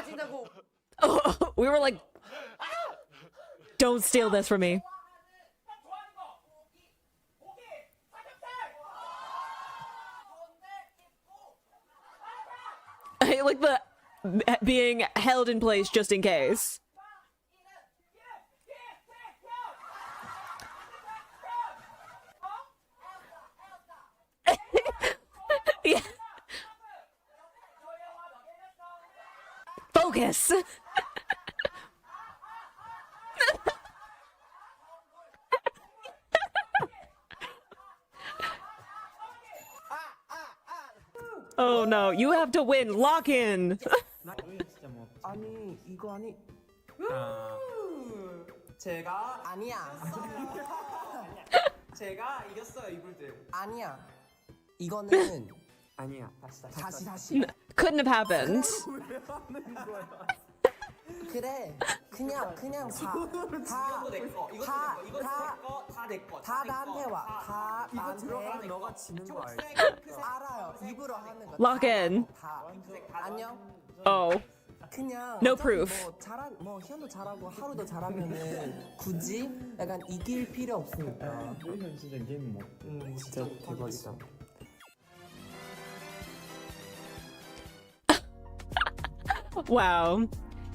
찡짱구. Oh, we were like, don't steal this from me. I like the being held in place just in case. Yeah. Focus. Oh no, you have to win. Lock in. 아니 이거 아니. 제가 아니야. 제가 이겼어요 이불 때. 아니야. 이거는 아니야. 다시. Couldn't have happened. 그래. 그냥 다 나한테 와. 다 나한테. 너가 지는 거 알지? 알아요. 입으로 하는 거. Lock in. 안녕. Oh. 그냥 No 어차피 proof. 뭐 희연도 잘하고 하루도 잘하면은 굳이 약간 이길 필요 없으니까. 진짜 게임 뭐. 진짜 대박이다. Wow.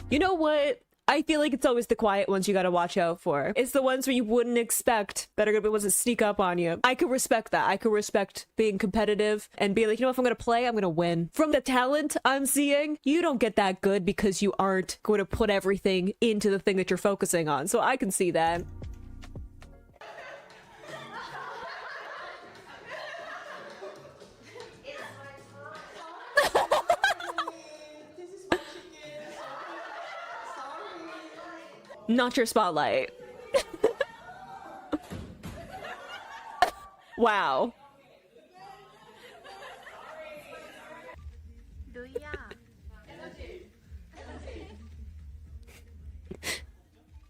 You know what? I feel like it's always the quiet ones you gotta watch out for. It's the ones where you wouldn't expect that are gonna be able to sneak up on you. I could respect that. I could respect being competitive and be like, you know, if I'm gonna play, I'm gonna win. From the talent I'm seeing, you don't get that good because you aren't going to put everything into the thing that you're focusing on. So I can see that. Not your spotlight. Wow.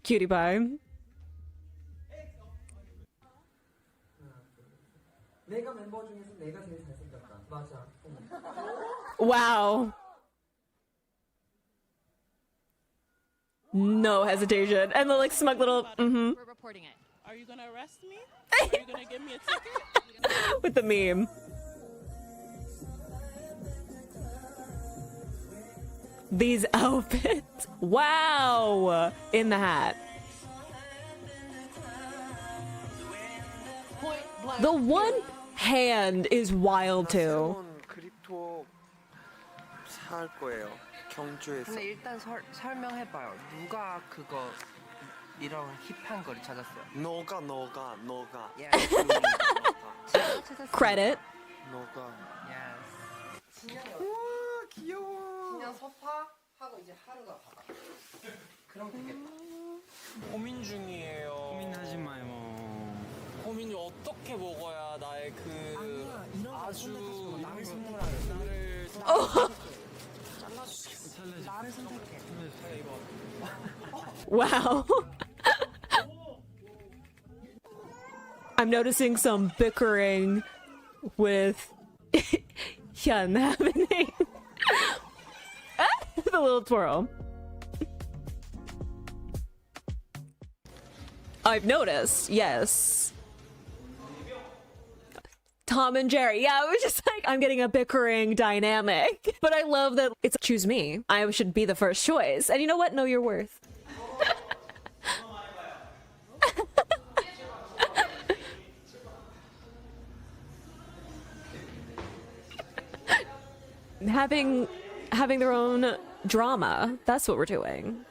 Cutie pie. 내가 멤버 중에서 내가 제일 잘생겼다. 맞아. Wow. No hesitation. And the like smug little We're reporting it. Are you gonna arrest me? Are you gonna give me a ticket? with the meme. These outfits. Wow. In the hat. The one hand is wild too. 그립톡 살 거예요. 경주에서. 근데 일단 설명해봐요. 누가 그거 이런 힙한 거를 찾았어요? 너가. Credit. 너가. 우와 귀여워. 그냥 소파 하고 이제 하루가 봐봐. 그럼 되겠다. 고민 중이에요. 고민하지 마요. 고민이 어떻게 먹어야 나의 그 아주 나를 선물하래. 나를 선택해. Wow. I'm noticing some bickering with Hyun happening. The little twirl. I've noticed, yes. Tom and Jerry. Yeah, it was just like, I'm getting a bickering dynamic. But I love that it's choose me. I should be the first choice. And you know what? Know your worth. having their own drama. That's what we're doing.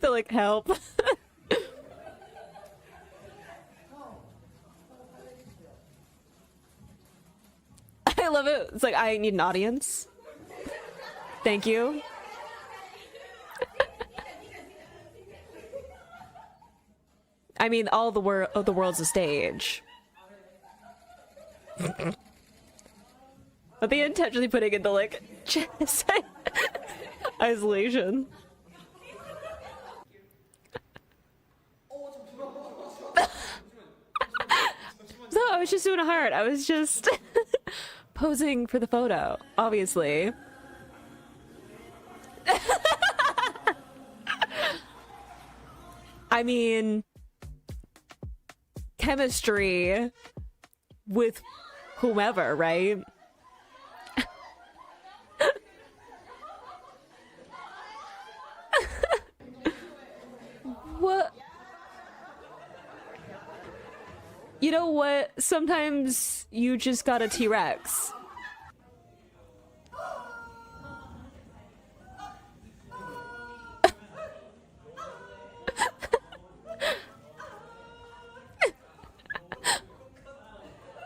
They're like, help. I love it. It's like, I need an audience. Thank you. I mean, all the world's a stage. But they intentionally putting into like isolation. So I was just doing a heart. I was just posing for the photo, obviously. I mean, chemistry with whomever, right? What? You know what? Sometimes you just got a T-Rex.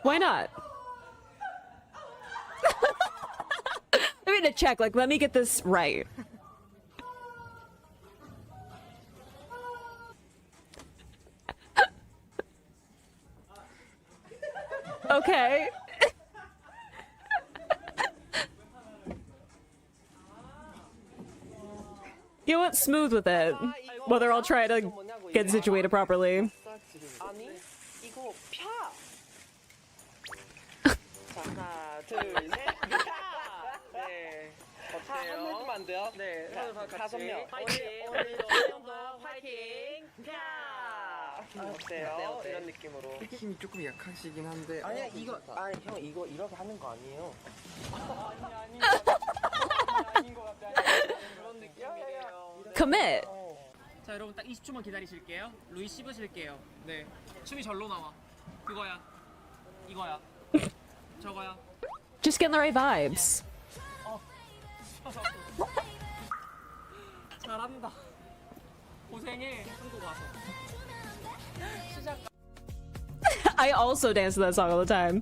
Why not? I mean, to check, like, let me get this right. Okay. You know what? Smooth with it. While they're all trying to get situated properly. 아니 이거 펴. 자 하나 둘 셋. 네. 어때요? 손 내주면 안 돼요? 네. 다섯 명. 오늘도 화이팅. 어때요? 이런 느낌으로. 힘이 조금 약하시긴 한데. 아니야 이거 아니 형 이거 이렇게 하는 거 아니에요. 아닌 것 같아. 그런 느낌이에요. Commit. 자 여러분 딱 20초만 기다리실게요. 루이 씹으실게요. 네. 춤이 절로 나와. 그거야. 이거야. 저거야. Just getting the right vibes. 잘한다. 고생해. 한국 와서. 시작. I also dance to that song all the time.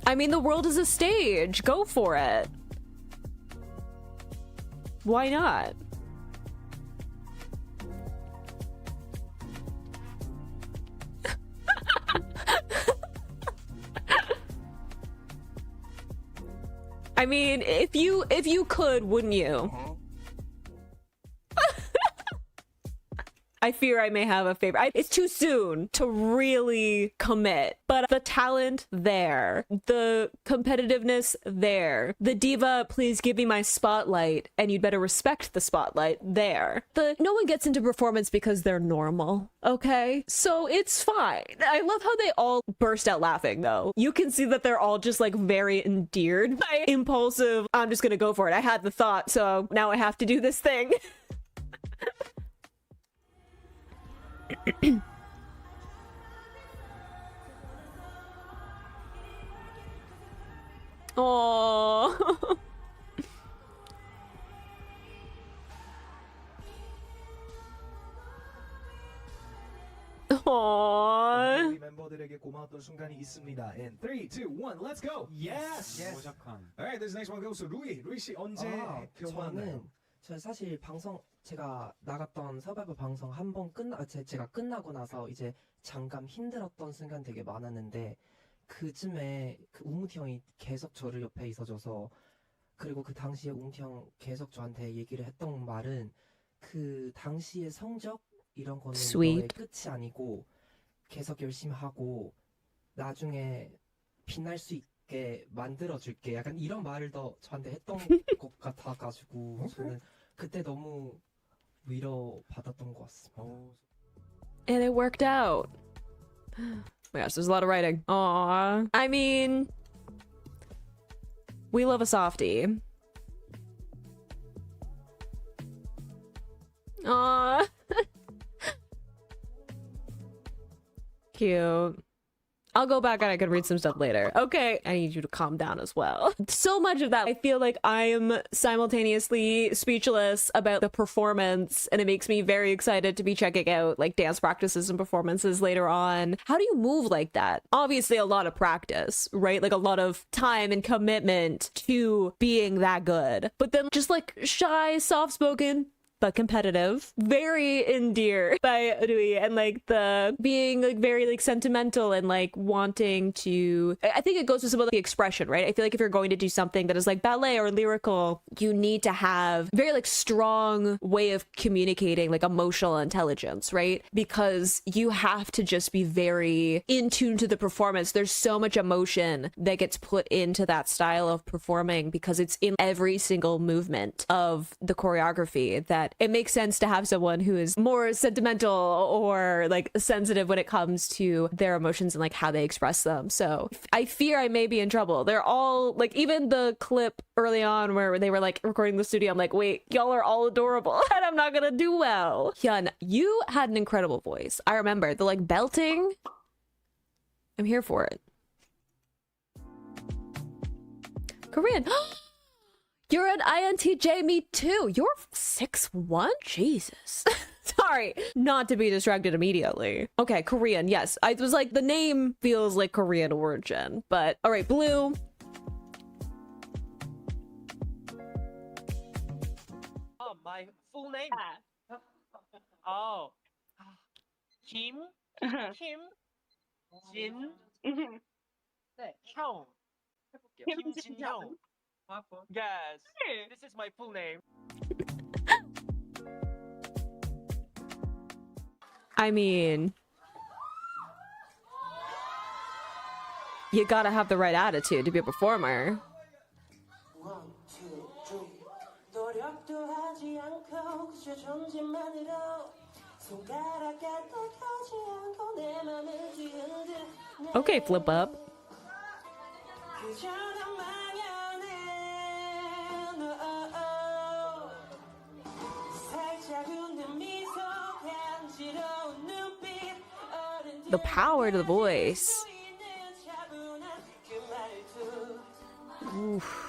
I mean, the world is a stage. Go for it. Why not? I mean, if you could, wouldn't you? I fear I may have a favorite. It's too soon to really commit, but the talent there, the competitiveness there, the diva, please give me my spotlight, and you'd better respect the spotlight there. No one gets into performance because they're normal, okay? So it's fine. I love how they all burst out laughing though. You can see that they're all just like very endeared by impulsive, I'm just gonna go for it. I had the thought, so now I have to do this thing. Oh. Aww. 우리 멤버들에게 고마웠던 순간이 있습니다. In 3, 2, 1, let's go. Yes. Alright, this next one goes to 루이. 루이 씨 언제 경험했나요? 저 사실 방송 제가 나갔던 서바이벌 방송 한 번 제가 끝나고 나서 이제 잠깐 힘들었던 순간 되게 많았는데 그쯤에 그 우무티 형이 계속 저를 옆에 있어줘서 그리고 그 당시에 우무티 형 계속 저한테 얘기를 했던 말은 그 당시의 성적 이런 거는 너의 끝이 아니고 계속 열심히 하고 나중에 빛날 수 있게 만들어줄게 약간 이런 말을 더 저한테 했던 것 같아가지고 저는 그때 너무 위로 받았던 것 같습니다. And it worked out. Oh my gosh, there's a lot of writing. Aww. I mean, we love a softie. Aww. Cute. I'll go back and I can read some stuff later. Okay, I need you to calm down as well. So much of that, I feel like I am simultaneously speechless about the performance, and it makes me very excited to be checking out like dance practices and performances later on. How do you move like that? Obviously a lot of practice, right? Like a lot of time and commitment to being that good. But then just like shy, soft-spoken, but competitive, very endeared by Rui, and like the being like very like sentimental and like wanting to, I think it goes with some of the expression, right? I feel like if you're going to do something that is like ballet or lyrical, you need to have very like strong way of communicating like emotional intelligence, right? Because you have to just be very in tune to the performance. There's so much emotion that gets put into that style of performing because it's in every single movement of the choreography that it makes sense to have someone who is more sentimental or like sensitive when it comes to their emotions and like how they express them. So I fear I may be in trouble. They're all like, even the clip early on where they were like recording the studio, I'm like, wait, y'all are all adorable and I'm not gonna do well. Hyun, you had an incredible voice. I remember the like belting. I'm here for it. Korean. You're an INTJ, me too. You're 6'1"? Jesus. Sorry, not to be distracted immediately. Okay, Korean, yes. I was like, the name feels like Korean origin, but all right, Blue. Oh, my full name? Oh. Kim? Kim? 진? 네, 형. 해볼게요. 김진형. Yes, this is my full name. I mean, you gotta have the right attitude to be a performer. Okay, flip up. The power to the voice. Oof.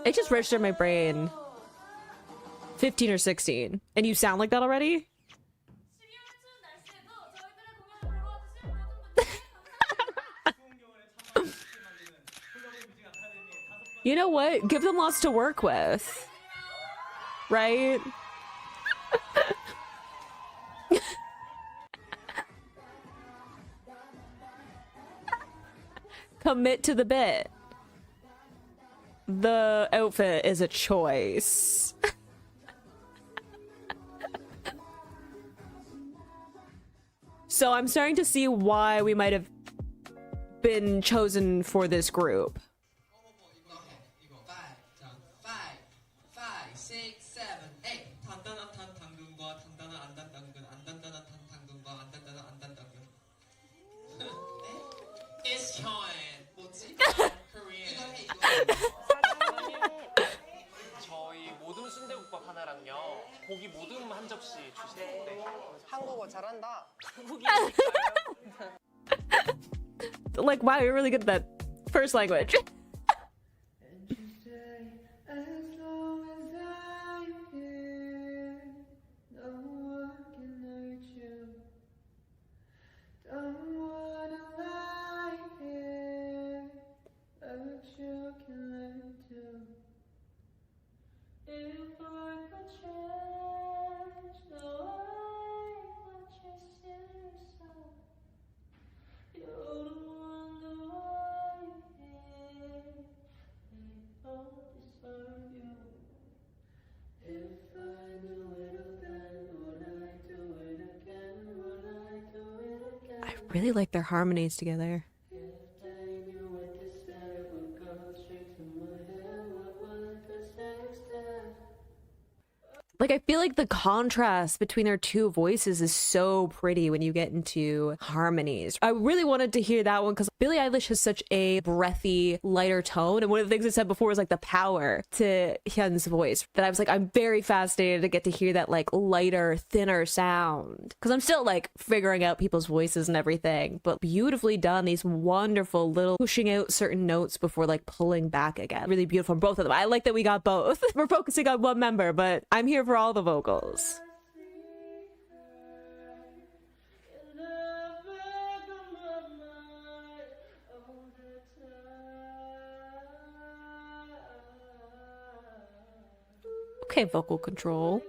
It just registered in my brain 15 or 16, and you sound like that already? You know what? Give them lots to work with, right? Commit to the bit. The outfit is a choice. So I'm starting to see why we might have been chosen for this group. 저희 모듬 순대국밥 하나랑요. 고기 모듬 한 접시 주세요. 네. 한국어 잘한다. Like, wow, you're really good at that first language. I really like their harmonies together. Like, I feel like the contrast between their two voices is so pretty when you get into harmonies. I really wanted to hear that one because Billie Eilish has such a breathy, lighter tone. And one of the things I said before was like the power to Hyun's voice that I was like, I'm very fascinated to get to hear that like lighter, thinner sound. Because I'm still like figuring out people's voices and everything, but beautifully done. These wonderful little pushing out certain notes before like pulling back again. Really beautiful from both of them. I like that we got both. We're focusing on one member, but I'm here for all the vocals. Okay, vocal control.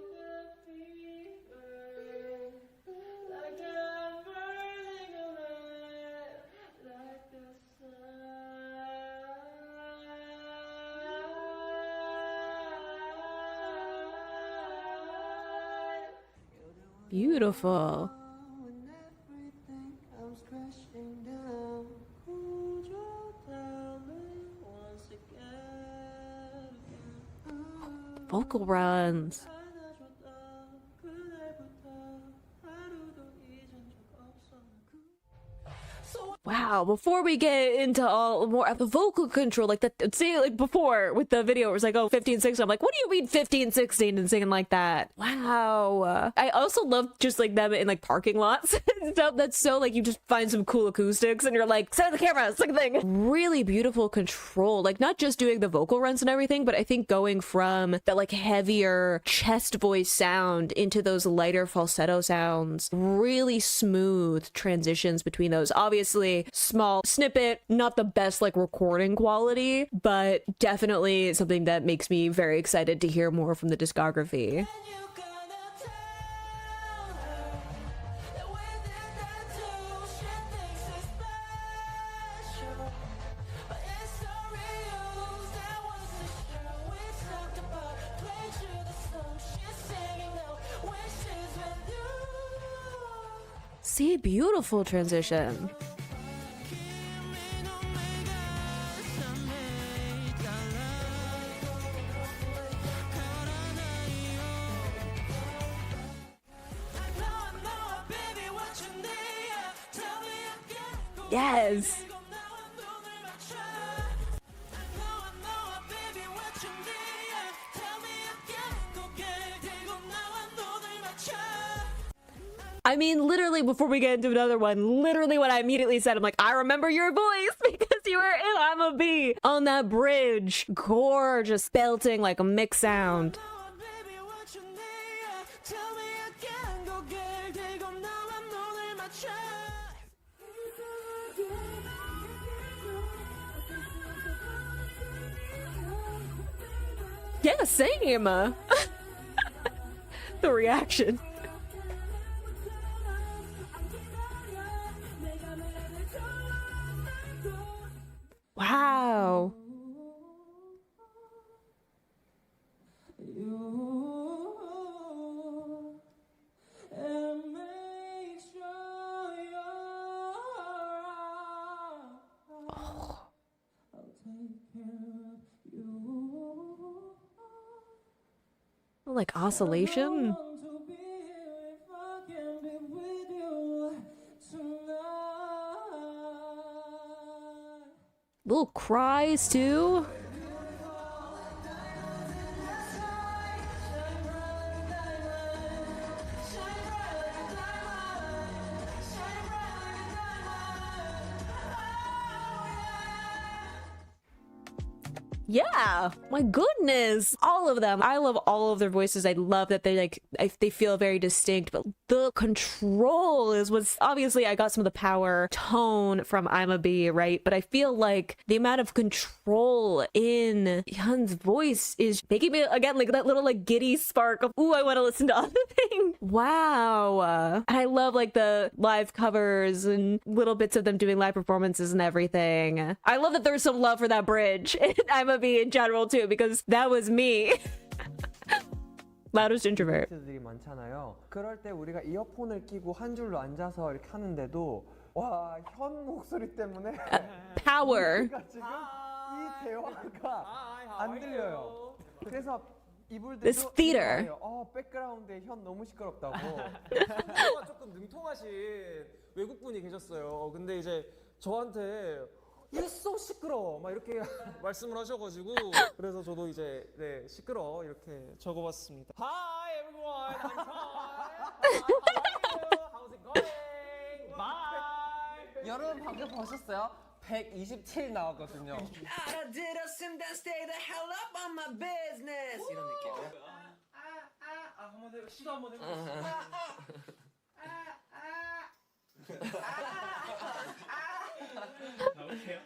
Beautiful. Vocal runs. Wow, before we get into all more of the vocal control, like that, see, like before with the video, it was like, oh, 15, 16. I'm like, what do you mean 15, 16 and singing like that? Wow. I also love just like them in like parking lots and stuff. That's so like, you just find some cool acoustics and you're like, set the camera, it's like a thing. Really beautiful control, like not just doing the vocal runs and everything, but I think going from that like heavier chest voice sound into those lighter falsetto sounds, really smooth transitions between those. Obviously, small snippet, not the best like recording quality, but definitely something that makes me very excited to hear more from the discography. See, beautiful transition. Yes. I mean, literally, before we get into another one, literally what I immediately said, I'm like, I remember your voice because you were in I'm a Bee on that bridge. Gorgeous belting, like a mix sound. Yeah, same. The reaction. Wow. Like oscillation. Little cries too. Yeah, my goodness, all of them. I love all of their voices. I love that they like they feel very distinct, but the control is what's obviously I got some of the power tone from I'm a Bee, right? But I feel like the amount of control in Hyun's voice is making me again like that little like giddy spark of ooh, I want to listen to other things. Wow. And I love like the live covers and little bits of them doing live performances and everything. I love that there's some love for that bridge. I'm a Bee in general too because that was me. Loudest introvert. 들이 많잖아요. 그럴 때 우리가 이어폰을 끼고 한 줄로 앉아서 이렇게 하는데도 와, 현 목소리 때문에 power. 지금 이 대화가 안 들려요. 그래서 This theater. 백그라운드에 현 너무 시끄럽다고. 한국어가 조금 능통하신 외국분이 계셨어요. 근데 이제 저한테 You're so 시끄러워 막 이렇게 말씀을 하셔가지고 그래서 저도 이제 네 시끄러워 이렇게 적어봤습니다. Hi everyone, I'm Hyun. How's it going? Bye. 여러분 방금 보셨어요? 127 나왔거든요. 알아들었음 then stay the hell up on my business 이런 느낌이요? 한번 시도 한번 해보겠습니다. 나올게요.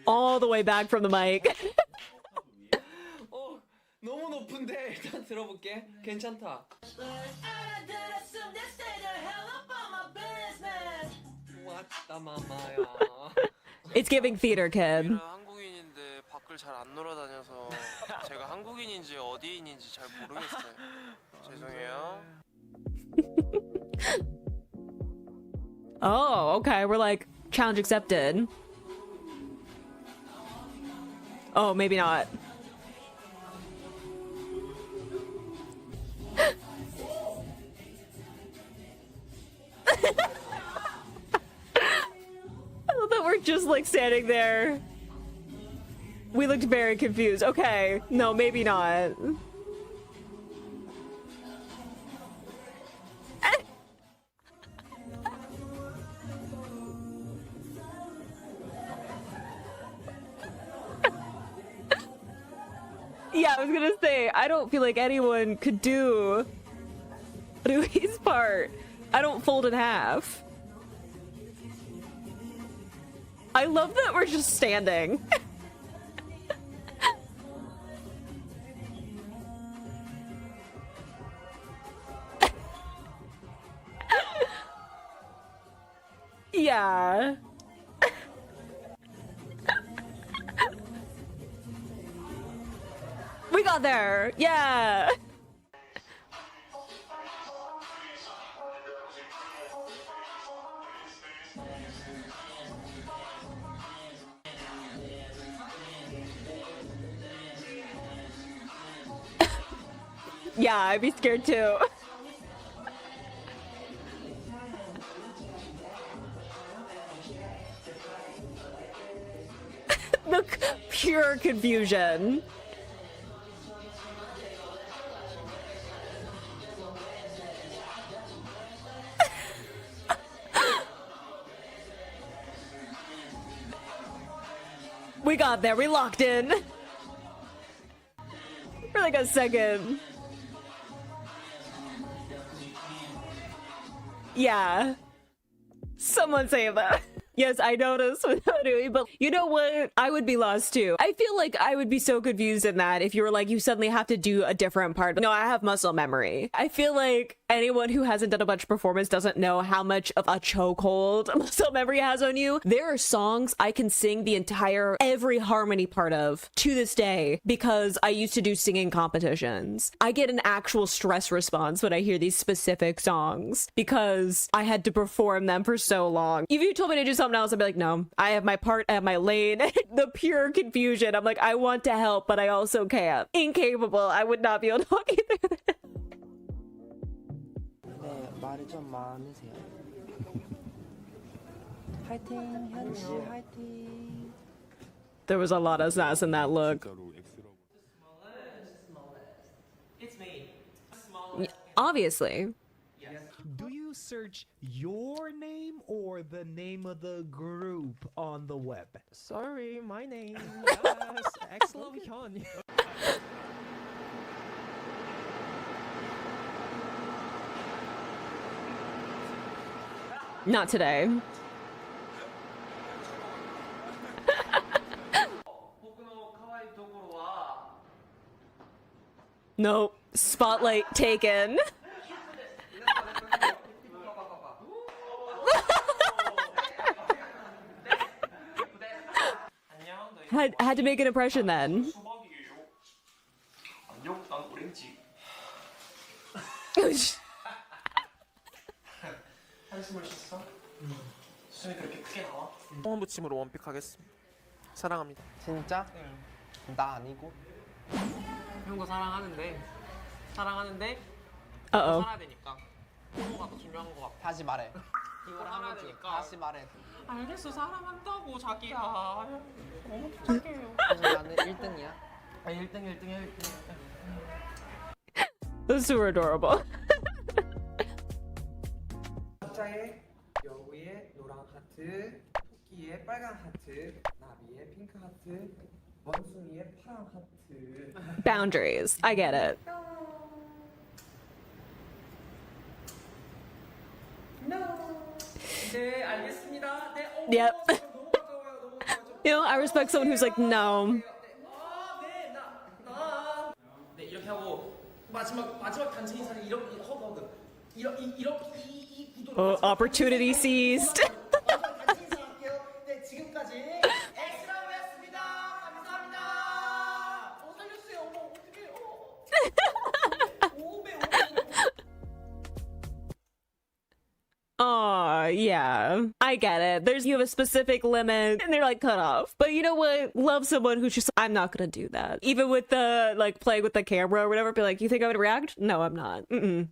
All the way back from the mic. 너무 높은데 일단 들어볼게. 괜찮다. 왔다 마마야. It's giving theater, kid. 한국인인데 밖을 잘 안 놀아다녀서 제가 한국인인지 어디인인지 잘 모르겠어요. 죄송해요. Oh, okay. We're like, challenge accepted. Oh, maybe not. I love that we're just like standing there. We looked very confused. Okay, no, maybe not. Yeah, I was gonna say, I don't feel like anyone could do Rui's part. I don't fold in half. I love that we're just standing. Yeah. We got there. Yeah. Yeah, I'd be scared too. The pure confusion. We got there. We locked in. For like a second. Yeah. Someone save that. Yes, I noticed with Haru, but you know what? I would be lost too. I feel like I would be so confused in that if you were like, you suddenly have to do a different part. No, I have muscle memory. I feel like anyone who hasn't done a bunch of performance doesn't know how much of a chokehold muscle memory has on you. There are songs I can sing the entire, every harmony part of to this day because I used to do singing competitions. I get an actual stress response when I hear these specific songs because I had to perform them for so long. If you told me to do something else, I'd be like, no, I have my part, I have my lane. The pure confusion. I'm like, I want to help, but I also can't. Incapable. I would not be able to walk you through this. 네, 말이 좀 많으세요. 화이팅, 현지 화이팅. There was a lot of sass in that look. It's me. Obviously. Do you search your name or the name of the group on the web? Sorry, my name. Yes, XLOV Hyun. Not today. Nope. Spotlight taken. had to make an impression then. 안녕, 난 오렌지. 한숨을 쉬었어? 숨이 그렇게 크게 나와? 소원 붙임으로 원픽 하겠습니다. 사랑합니다. 진짜? 나 아니고. 형도 사랑하는데 Uh-oh. 살아야 되니까 부모가 더 중요한 거 같아. 다시 말해. 이걸 살아야 되니까. 다시 말해. 알겠어, 사랑한다고 자기야. 너무 부탁해요. 그래서 나는 1등이야. 아 1등. Those two are adorable. 각자의 여우의 노란 하트, 토끼의 빨간 하트, 나비의 핑크 하트, 원숭이의 파란 하트. Boundaries. I get it. 네, 알겠습니다. 네. Yep. You know, I respect someone who's like, no. 네, 이렇게 하고 마지막 단체 인사는 이렇게 허그. 이 구도로 Opportunity seized. 단체 인사할게요. 네, 지금까지 엑스라고였습니다. 감사합니다. 살려주세요. 어머, 어떡해. Aw, yeah. I get it. You have a specific limit and they're like cut off. But you know what? Love someone who's just, I'm not gonna do that. Even with the, like, playing with the camera or whatever, be like, you think I would react? No, I'm not. Mm-mm.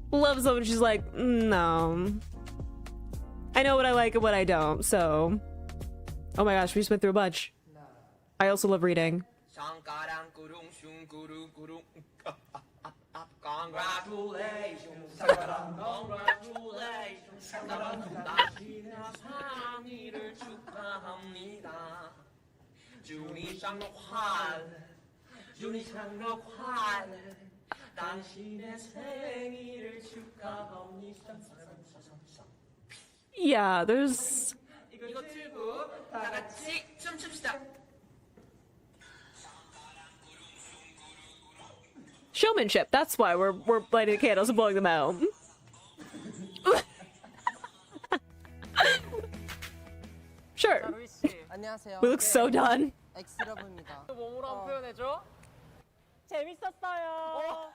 Love someone who's just like, no. I know what I like and what I don't, so. Oh my gosh, we just went through a bunch. I also love reading. Congratulations, 생일을 축하합니다. 준이 장력환 당신의 생일을 축하합니다. Yeah, there's. 이거 틀고 다 같이 춤춥시다. Showmanship. That's why we're lighting the candles and blowing them out. Sure. 안녕하세요. We look so done. 엑스러브입니다. 몸으로 한번 표현해줘. 재밌었어요.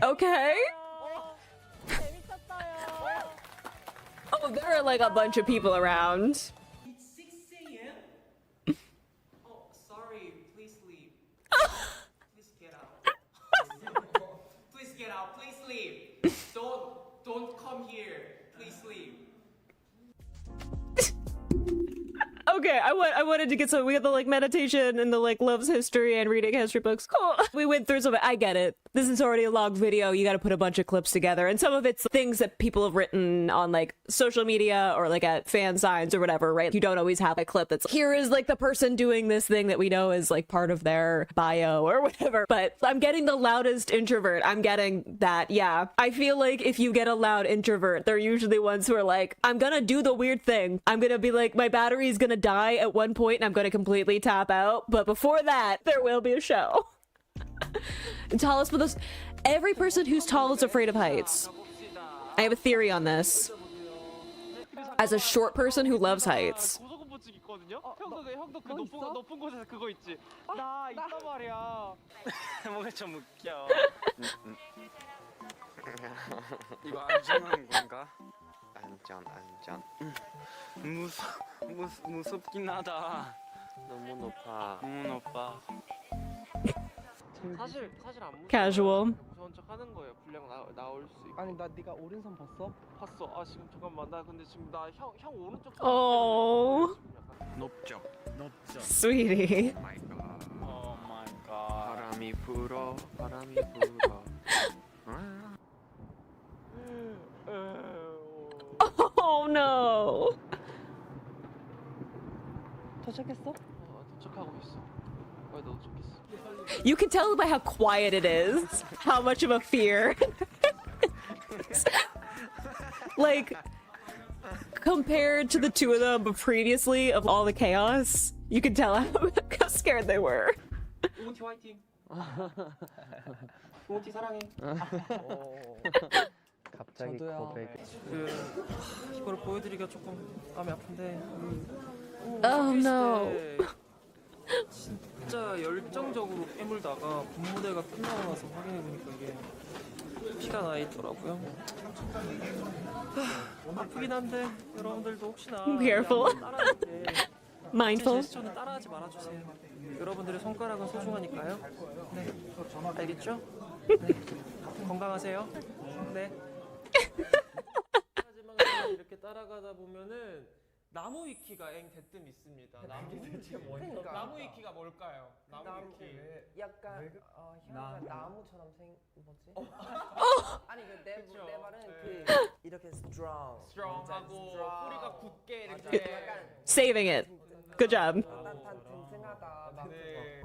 Okay. 재밌었어요. Oh, there are like a bunch of people around. It's 6 a.m. Oh, sorry. Please leave. Please get out. Please get out. Please leave. Don't come here. Please leave. Okay, I wanted to get some. We got the like meditation and the like loves history and reading history books. Cool. We went through some. I get it. This is already a long video. You got to put a bunch of clips together, and some of it's things that people have written on like social media or like at fan signs or whatever. Right? You don't always have a clip that's here is like the person doing this thing that we know is like part of their bio or whatever. But I'm getting the loudest introvert. I'm getting that. Yeah, I feel like if you get a loud introvert, they're usually ones who are like, I'm gonna do the weird thing. I'm gonna be like, my battery's gonna die at one point and I'm gonna completely tap out. But before that, there will be a show. Tallest, but those every person who's tall is afraid of heights. I have a theory on this. As a short person who loves heights. 형도 그 높은 곳에서 그거 있지. 나 있단 말이야. 뭔가 좀 웃겨. 이거 안전한 건가? 안전. 무섭긴 하다. 너무 높아. 사실 안 무서워. Casual. 무서운 척 하는 거예요. 분량 나올 수 있고. 아니 나 네가 오른손 봤어? 봤어. 아 지금 잠깐만. 나 근데 지금 나 형 오른쪽. Oh, 높죠. sweetie. 오 마이 갓. 바람이 불어. Oh no. 도착했어? 도착하고 있어. 왜 너 도착했어? You can tell by how quiet it is how much of a fear. Like, compared to the two of them previously of all the chaos, you can tell how scared they were. 우무티 화이팅. 우무티 사랑해. 갑자기 고백. 이걸 보여드리기가 조금 마음이 아픈데. Oh no. 진짜 열정적으로 깨물다가 본무대가 끝나고 나서 확인해보니까 이게 피가 나 있더라고요. 아프긴 한데 여러분들도 혹시나 Careful. Mindful. 제스처는 따라하지 말아주세요. 여러분들의 손가락은 소중하니까요. 네, 알겠죠? 네, 건강하세요. 네. 하지만 그냥 이렇게 따라가다 보면은 나무 위키가 대뜸 있습니다. 나무 위키가 뭘까요? 나무 위키. 약간 현우가 나무처럼 뭐지? 아니 내 말은 이렇게 strong하고 뿌리가 굳게 이렇게. Saving it. Good job. 튼튼하다. 네.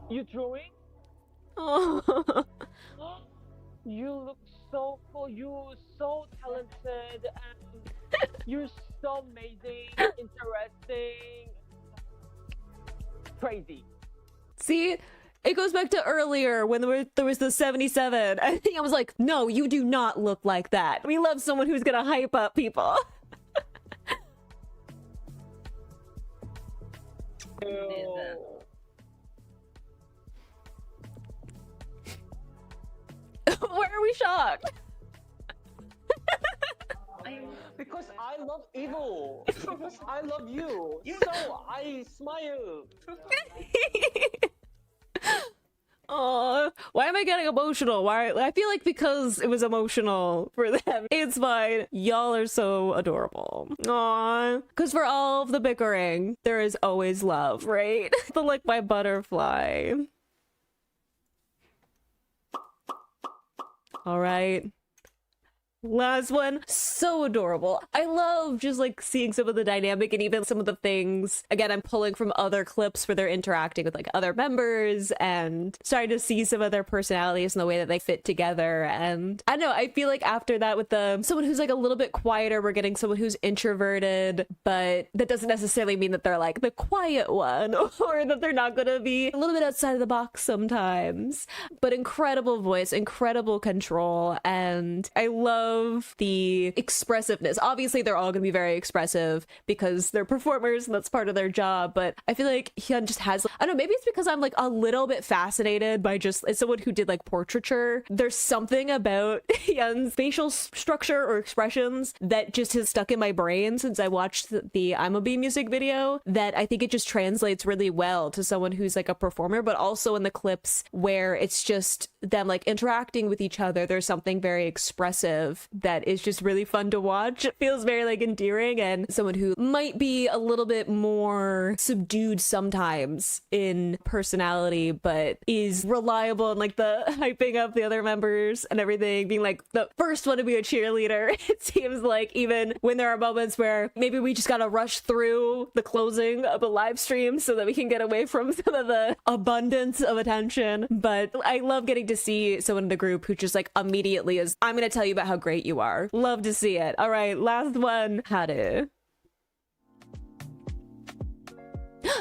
You drawing? Oh. You look so cool. You're so talented, and you're so amazing, interesting, crazy. See, it goes back to earlier when there was the 77. I think I was like, no, you do not look like that. We love someone who's gonna hype up people. Why are we shocked? Because I love evil. Because I love you. So I smile. Oh, why am I getting emotional? Why? I feel like because it was emotional for them. It's fine. Y'all are so adorable. Aww. Because for all of the bickering, there is always love, right? The like my butterfly. All right. Last one, so adorable. I love just like seeing some of the dynamic and even some of the things. Again, I'm pulling from other clips where they're interacting with like other members and starting to see some of their personalities and the way that they fit together. And I don't know, I feel like after that with someone who's like a little bit quieter, we're getting someone who's introverted, but that doesn't necessarily mean that they're like the quiet one or that they're not gonna be a little bit outside of the box sometimes. But incredible voice, incredible control, and I love the expressiveness. Obviously, they're all going to be very expressive because they're performers and that's part of their job. But I feel like Hyun just has, I don't know, maybe it's because I'm like a little bit fascinated by just as someone who did like portraiture. There's something about Hyun's facial structure or expressions that just has stuck in my brain since I watched the I'm a Bee music video, that I think it just translates really well to someone who's like a performer, but also in the clips where it's just them like interacting with each other. There's something very expressive that is just really fun to watch. It feels very like endearing, and someone who might be a little bit more subdued sometimes in personality, but is reliable and like the hyping up the other members and everything, being like the first one to be a cheerleader. It seems like even when there are moments where maybe we just gotta rush through the closing of a live stream so that we can get away from some of the abundance of attention. But I love getting to see someone in the group who just like immediately is, I'm gonna tell you about how great you are. Love to see it. All right, last one. Haru.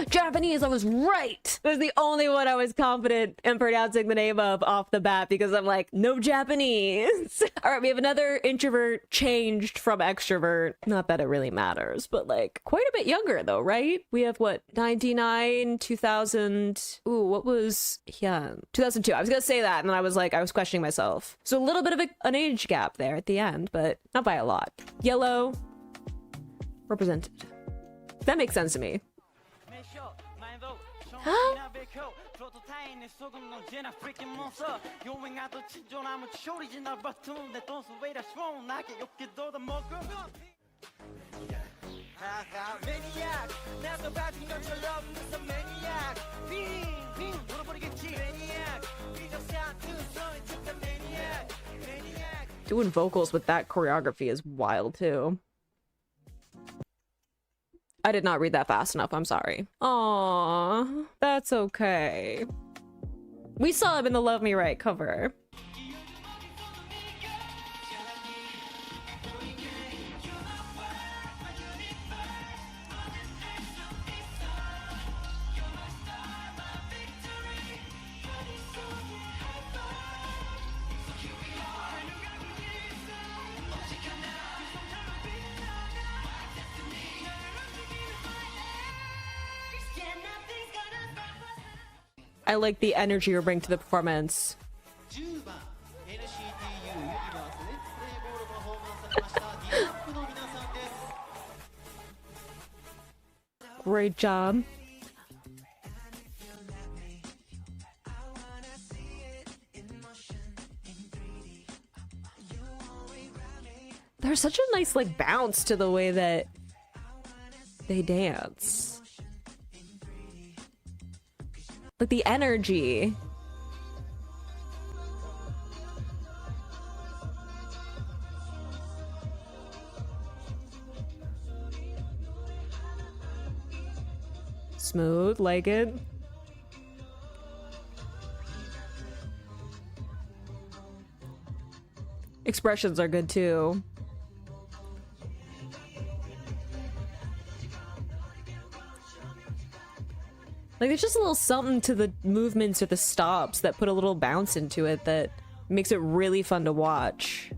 Japanese, I was right. It was the only one I was confident in pronouncing the name of off the bat because I'm like, no Japanese. All right, we have another introvert changed from extrovert. Not that it really matters, but like quite a bit younger though, right? We have what, 99, 2000. Ooh, what was Hyun? 2002. I was gonna say that and then I was like, I was questioning myself. So a little bit of an age gap there at the end, but not by a lot. Yellow represented. That makes sense to me. Doing vocals with that choreography is wild too. I did not read that fast enough, I'm sorry. Aww, that's okay. We saw him in the Love Me Right cover. I like the energy you bring to the performance. Great job. There's such a nice like bounce to the way that they dance. Like the energy. Smooth, like it. Expressions are good too. Like there's just a little something to the movements or the stops that put a little bounce into it that makes it really fun to watch.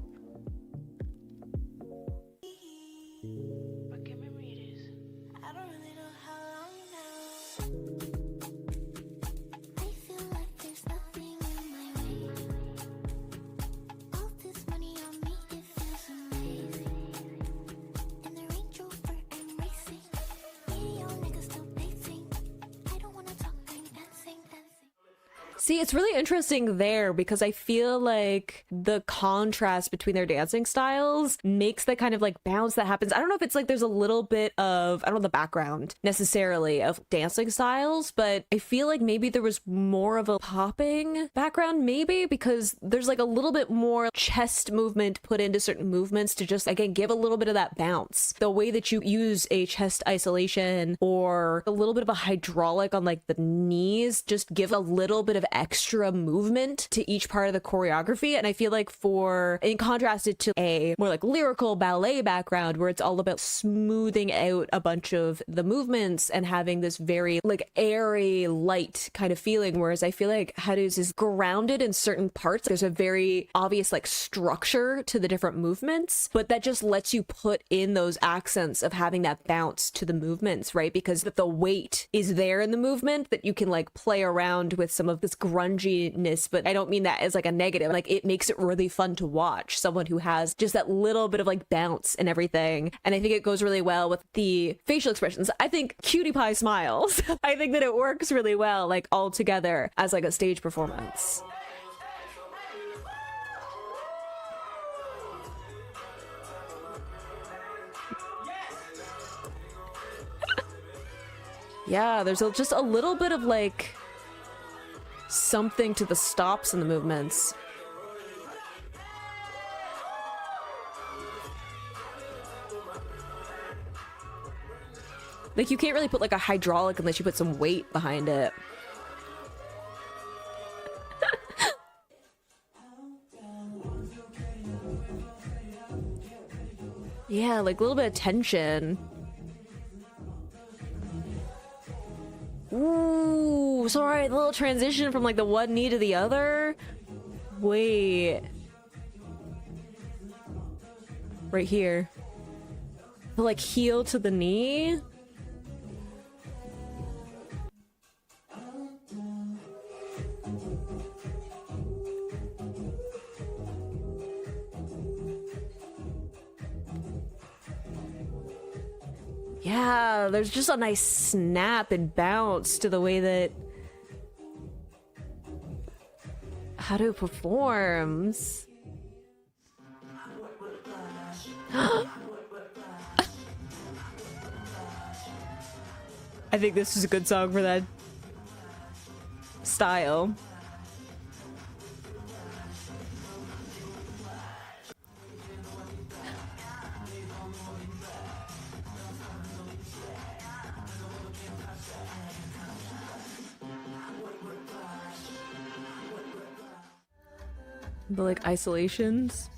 See, it's really interesting there because I feel like the contrast between their dancing styles makes that kind of like bounce that happens. I don't know if it's like there's a little bit of, I don't know the background necessarily of dancing styles, but I feel like maybe there was more of a popping background maybe because there's like a little bit more chest movement put into certain movements to just, again, give a little bit of that bounce. The way that you use a chest isolation or a little bit of a hydraulic on like the knees, just give a little bit of extra movement to each part of the choreography. And I feel like in contrasted to a more like lyrical ballet background where it's all about smoothing out a bunch of the movements and having this very like airy, light kind of feeling, whereas I feel like Haru's is grounded in certain parts. There's a very obvious like structure to the different movements, but that just lets you put in those accents of having that bounce to the movements, right? Because the weight is there in the movement that you can like play around with some of this grunginess, but I don't mean that as like a negative. Like it makes it really fun to watch someone who has just that little bit of like bounce and everything. And I think it goes really well with the facial expressions. I think Cutie Pie smiles. I think that it works really well, like all together as like a stage performance. Yeah, there's just a little bit of like something to the stops and the movements. Like you can't really put like a hydraulic unless you put some weight behind it. Yeah, like a little bit of tension. Ooh, sorry, the little transition from like the one knee to the other. Wait. Right here. The like heel to the knee. Yeah, there's just a nice snap and bounce to the way that Haru performs. I think this is a good song for that style. The like isolations.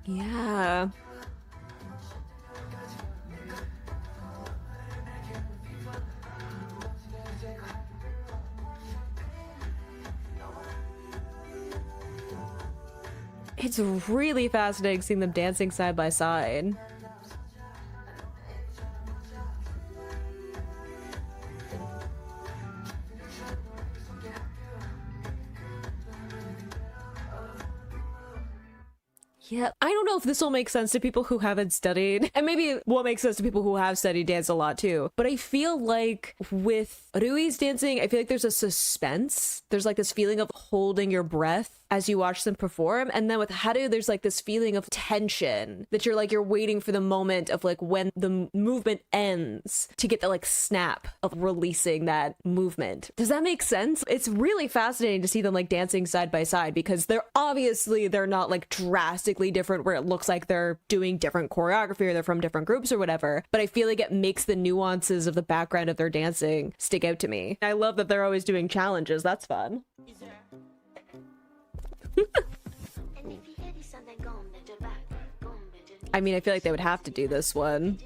Yeah. It's really fascinating seeing them dancing side by side. Yeah, I don't know if this will make sense to people who haven't studied, and maybe what makes sense to people who have studied dance a lot too. But I feel like with Rui's dancing, I feel like there's a suspense. There's like this feeling of holding your breath as you watch them perform. And then with Haru, there's like this feeling of tension that you're waiting for the moment of like when the movement ends to get the like snap of releasing that movement. Does that make sense? It's really fascinating to see them like dancing side by side because they're not like drastically different where it looks like they're doing different choreography or they're from different groups or whatever. But I feel like it makes the nuances of the background of their dancing stick out to me. I love that they're always doing challenges. That's fun. I mean, I feel like they would have to do this one.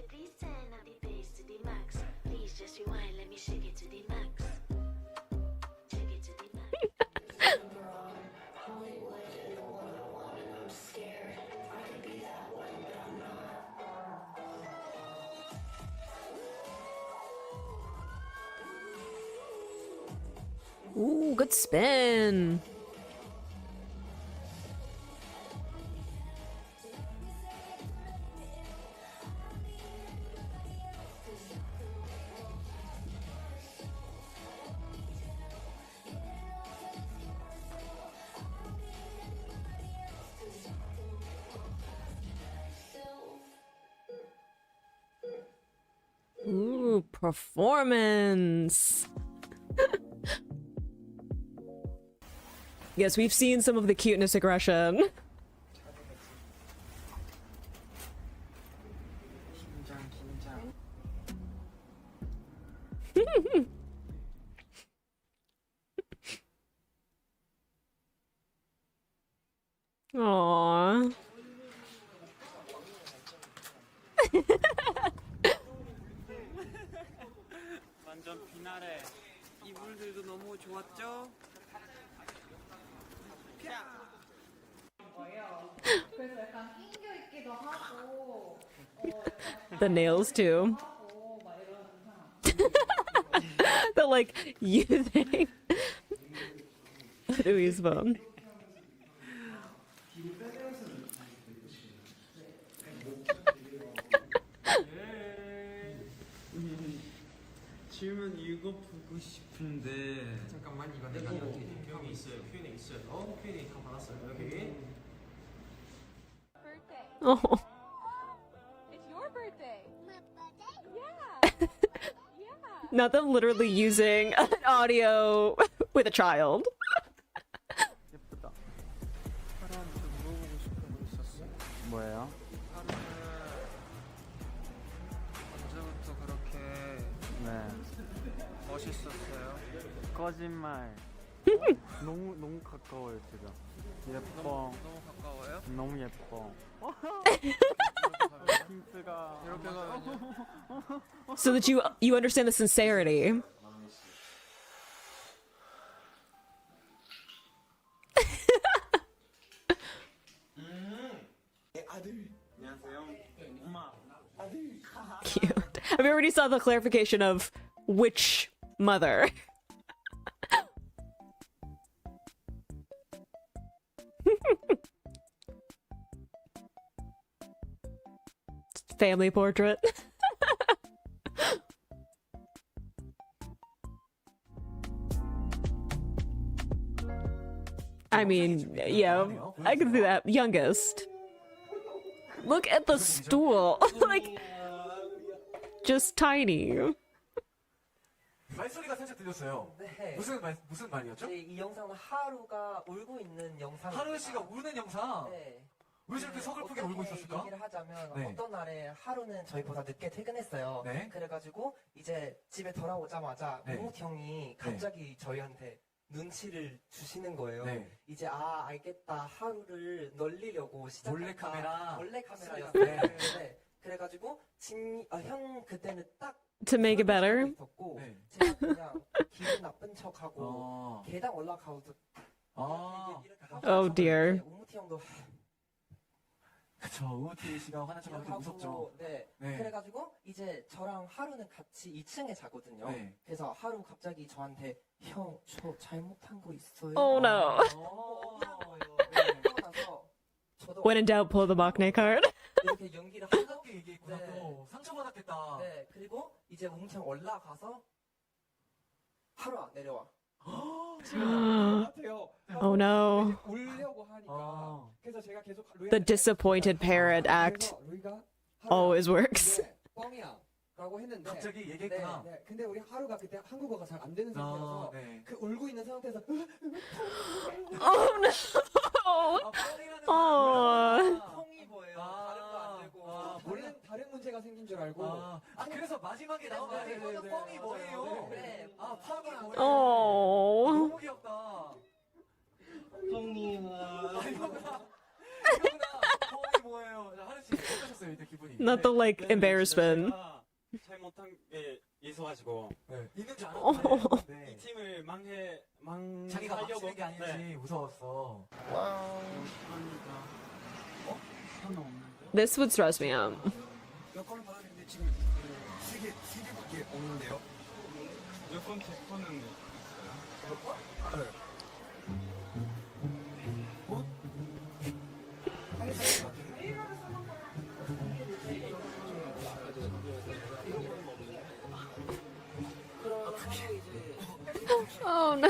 Ooh, good spin. Ooh, performance. Yes, we've seen some of the cuteness aggression. Aww. 완전 비나래. 이불들도 너무 좋았죠? The nails too. The like using Rui's phone. 질문 읽어보고 싶은데 잠깐만 이거 내가 Q&A 있어요. Q&A 있어요. Q&A 다 받았어요. 여기. Oh. It's your birthday. My birthday? Yeah. Not them literally using an audio with a child. 예쁘다. 하루한테 물어보고 싶은 거 있었어. 뭐예요? 하루는 언제부터 그렇게 멋있었어요? 거짓말. 너무 가까워요 제가. 예뻐. 너무 가까워요? 너무 예뻐. 힌트가 이렇게가 So that you understand the sincerity. Cute. I mean, already saw the clarification of which mother. Family portrait. I mean, yeah, I can see that. Youngest. Look at the stool. Like, just tiny. 말소리가 살짝 들렸어요. 네. 무슨 말이었죠? 네, 이 영상은 하루가 울고 있는 영상. 하루 씨가 우는 영상. 네. 왜 저렇게 서글프게 울고 있었을까? 얘기를 하자면 네. 어떤 날에 하루는 저희보다 늦게 퇴근했어요. 네. 그래가지고 이제 집에 돌아오자마자 네. 우무티 형이 갑자기 저희한테 눈치를 주시는 거예요. 네. 이제 알겠다. 하루를 놀리려고 시작했다. 몰래 카메라였어요. 네. 네. 그래가지고 형 그때는 딱 To make it better. 있었고 네. 제가 그냥 기분 나쁜 척하고 계단 올라가도 이렇게 하고 Oh dear. 우무티 형도 그쵸, 우무티 씨가 화난 척하면 되게 무섭죠. 네. 네. 그래가지고 이제 저랑 하루는 같이 2층에 자거든요. 네. 그래서 하루 갑자기 저한테 형, 저 잘못한 거 있어요? Oh no. 그러고 나서 저도 When in doubt, pull the maknae card. 이렇게 연기를 하고 얘기했구나. 또 상처받았겠다. 네, 그리고 이제 웅청 올라가서 하루야 내려와. Oh no. 울려고 하니까 그래서 제가 계속 The disappointed parent act always works. 뻥이야라고 했는데 갑자기 얘기했구나. 네. 근데 우리 하루가 그때 한국어가 잘 안 되는 상태여서 네. 그 울고 있는 상태에서 Oh no. Oh. 콩이 뭐예요? 발음도 안 되고. 다른 문제가 생긴 줄 알고. 그래서 마지막에 나온 거 이거는 뻥이 뭐예요? 네. 뻥이 뭐예요? Oh. 너무 귀엽다. 뻥이야. 뻥이 뭐예요? 자, 하루 씨 어떠셨어요 이때 기분이? Not the like embarrassment. 잘못한 게 있어가지고 있는 줄 알았는데 이 팀을 자기가 하려고 망치는 게 아니지 무서웠어. This would stress me out. 몇 건을 받았는데 지금 세 개밖에 없는데요. 몇건 제 거는 있어요? 네. Oh no.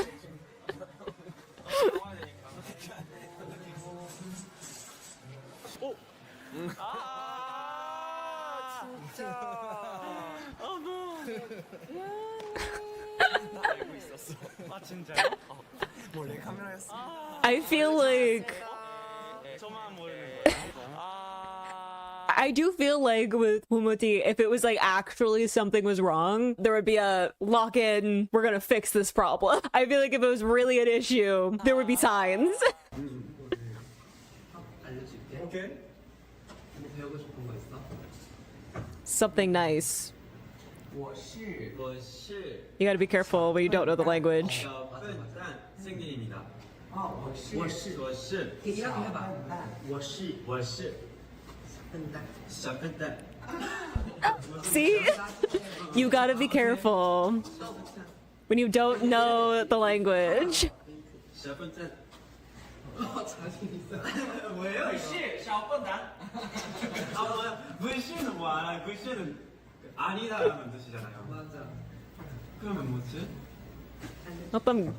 알고 있었어. 아 진짜요? 몰래 카메라였어. I feel like 저만 모르는 거예요. I do feel like with Wumuti, if it was like actually something was wrong, there would be a lock in, we're gonna fix this problem. I feel like if it was really an issue, there would be signs. 알려줄게. 오케이. 뭐 배우고 싶은 거 있어? Something nice. 我是 You gotta be careful when you don't know the language. 笨蛋 생일입니다. 我是 이렇게 해봐. 我是小笨蛋 See? You gotta be careful when you don't know the language. 小笨蛋 자신 있어. 뭐예요? 是小笨蛋 아 뭐야? 不是는 뭐 알아? 不是는 아니다라는 뜻이잖아요. 맞아. 그러면 뭐지? Let them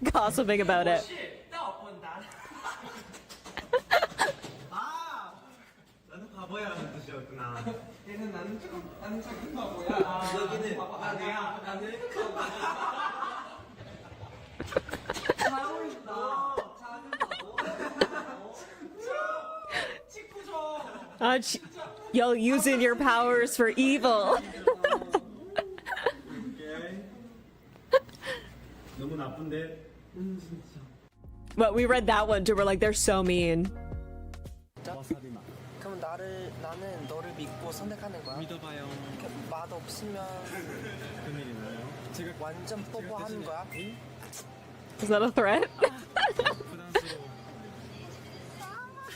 gossiping about it. 啊 나는 바보야라는 뜻이었구나. 얘는 나는 작은 바보야. 여기는 아니야. 나는 큰 잘 어울린다. 작은 바보. Y'all using your powers for evil. 너무 나쁜데. But we read that one too. We're like, they're so mean. 그럼 나는 너를 믿고 선택하는 거야? 믿어봐요. 맛 없으면 금일이나요? 제가 완전 뽀뽀하는 거야? Is that a threat?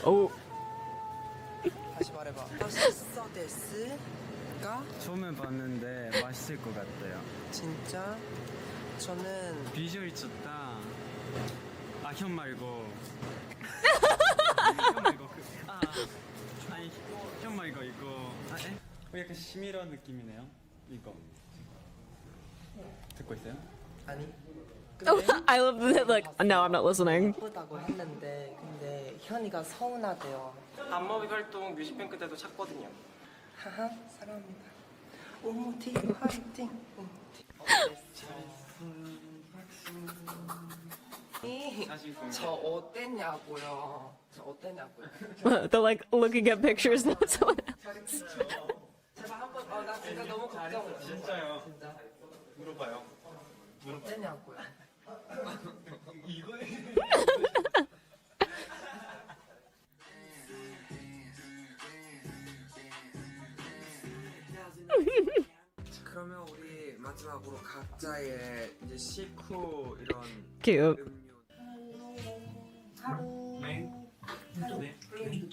Oh. 다시 말해봐. 맛있어 데스가? 처음에 봤는데 맛있을 것 같아요. 진짜? 저는 비주얼 좋다. 아, 현 말고. 현 말고 아니, 현 말고 이거. 아, 에? 약간 심이런 느낌이네요. 이거. 듣고 있어요? 아니. I love that. Like, no, I'm not listening. 예쁘다고 했는데 근데 현이가 서운하대요. 안무비 활동 뮤직뱅크 때도 찾거든요. 하하 사랑합니다. 우무티 화이팅. 저 어땠냐고요. 저 어땠냐고요. They're like looking at pictures of someone else. 제발 한번 나 진짜 너무 걱정. 진짜요? 진짜. 물어봐요. 어땠냐고요. 이거 그러면 우리 마지막으로 각자의 이제 식후 이런 Cute. 하루. 네.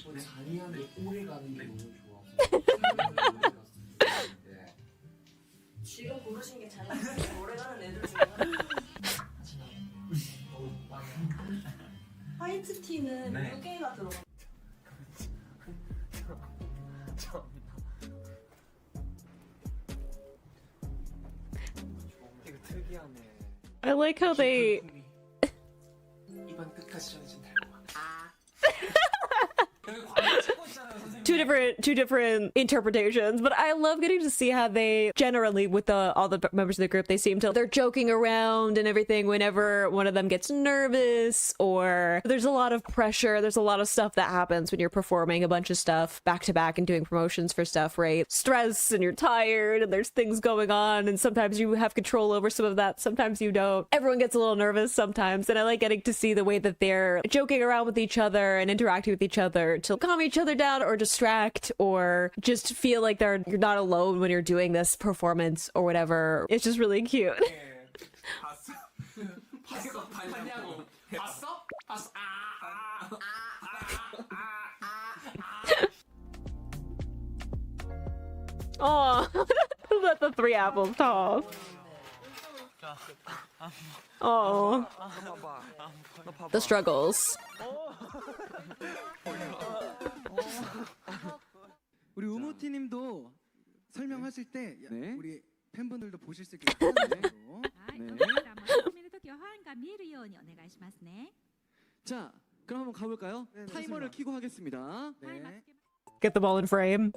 또 자리하게 오래 가는 게 너무 좋아. 지금 고르신 게 잘 나왔어요. 오래 가는 애들 중에 화이트 티는 네. 6개가 들어가. I like how they 이번 끝까지 전해진 two different interpretations, but I love getting to see how they generally with all the members of the group, they're joking around and everything whenever one of them gets nervous or there's a lot of pressure. There's a lot of stuff that happens when you're performing a bunch of stuff back to back and doing promotions for stuff, right? Stress and you're tired and there's things going on and sometimes you have control over some of that, sometimes you don't. Everyone gets a little nervous sometimes, and I like getting to see the way that they're joking around with each other and interacting with each other to calm each other down or distract or just feel like you're not alone when you're doing this performance or whatever. It's just really cute. Oh, let the three apples talk. Oh, the struggles. 우리 우무티님도 설명하실 때 우리 팬분들도 보실 수 있게 편안하게로. 자, 그럼 한번 가볼까요? 타이머를 켜고 하겠습니다. Get them all in frame.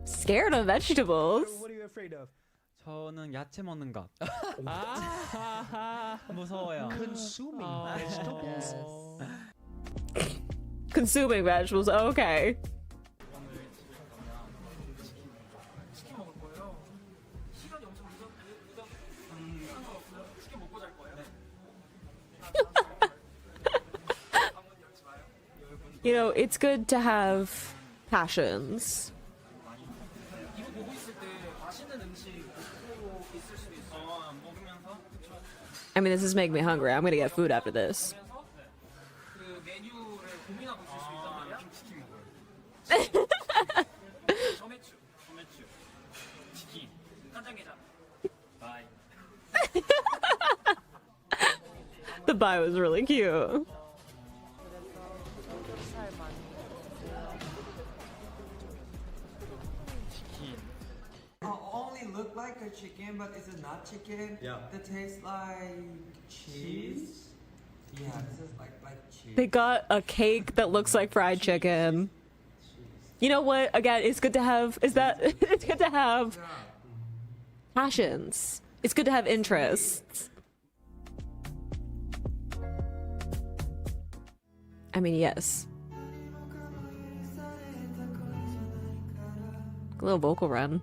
Scared of vegetables. What are you afraid of? 저는 야채 먹는 것. 무서워요. Consuming vegetables. Consuming vegetables. Okay. You know, it's good to have passions. I mean, this is making me hungry. I'm gonna get food after this. The bio was really cute. Only look like a chicken, but it's not chicken. Yeah. That tastes like cheese. Yeah, this is like cheese. They got a cake that looks like fried chicken. You know what? Again, it's good to have. It's good to have passions. It's good to have interests. I mean, yes. A little vocal run.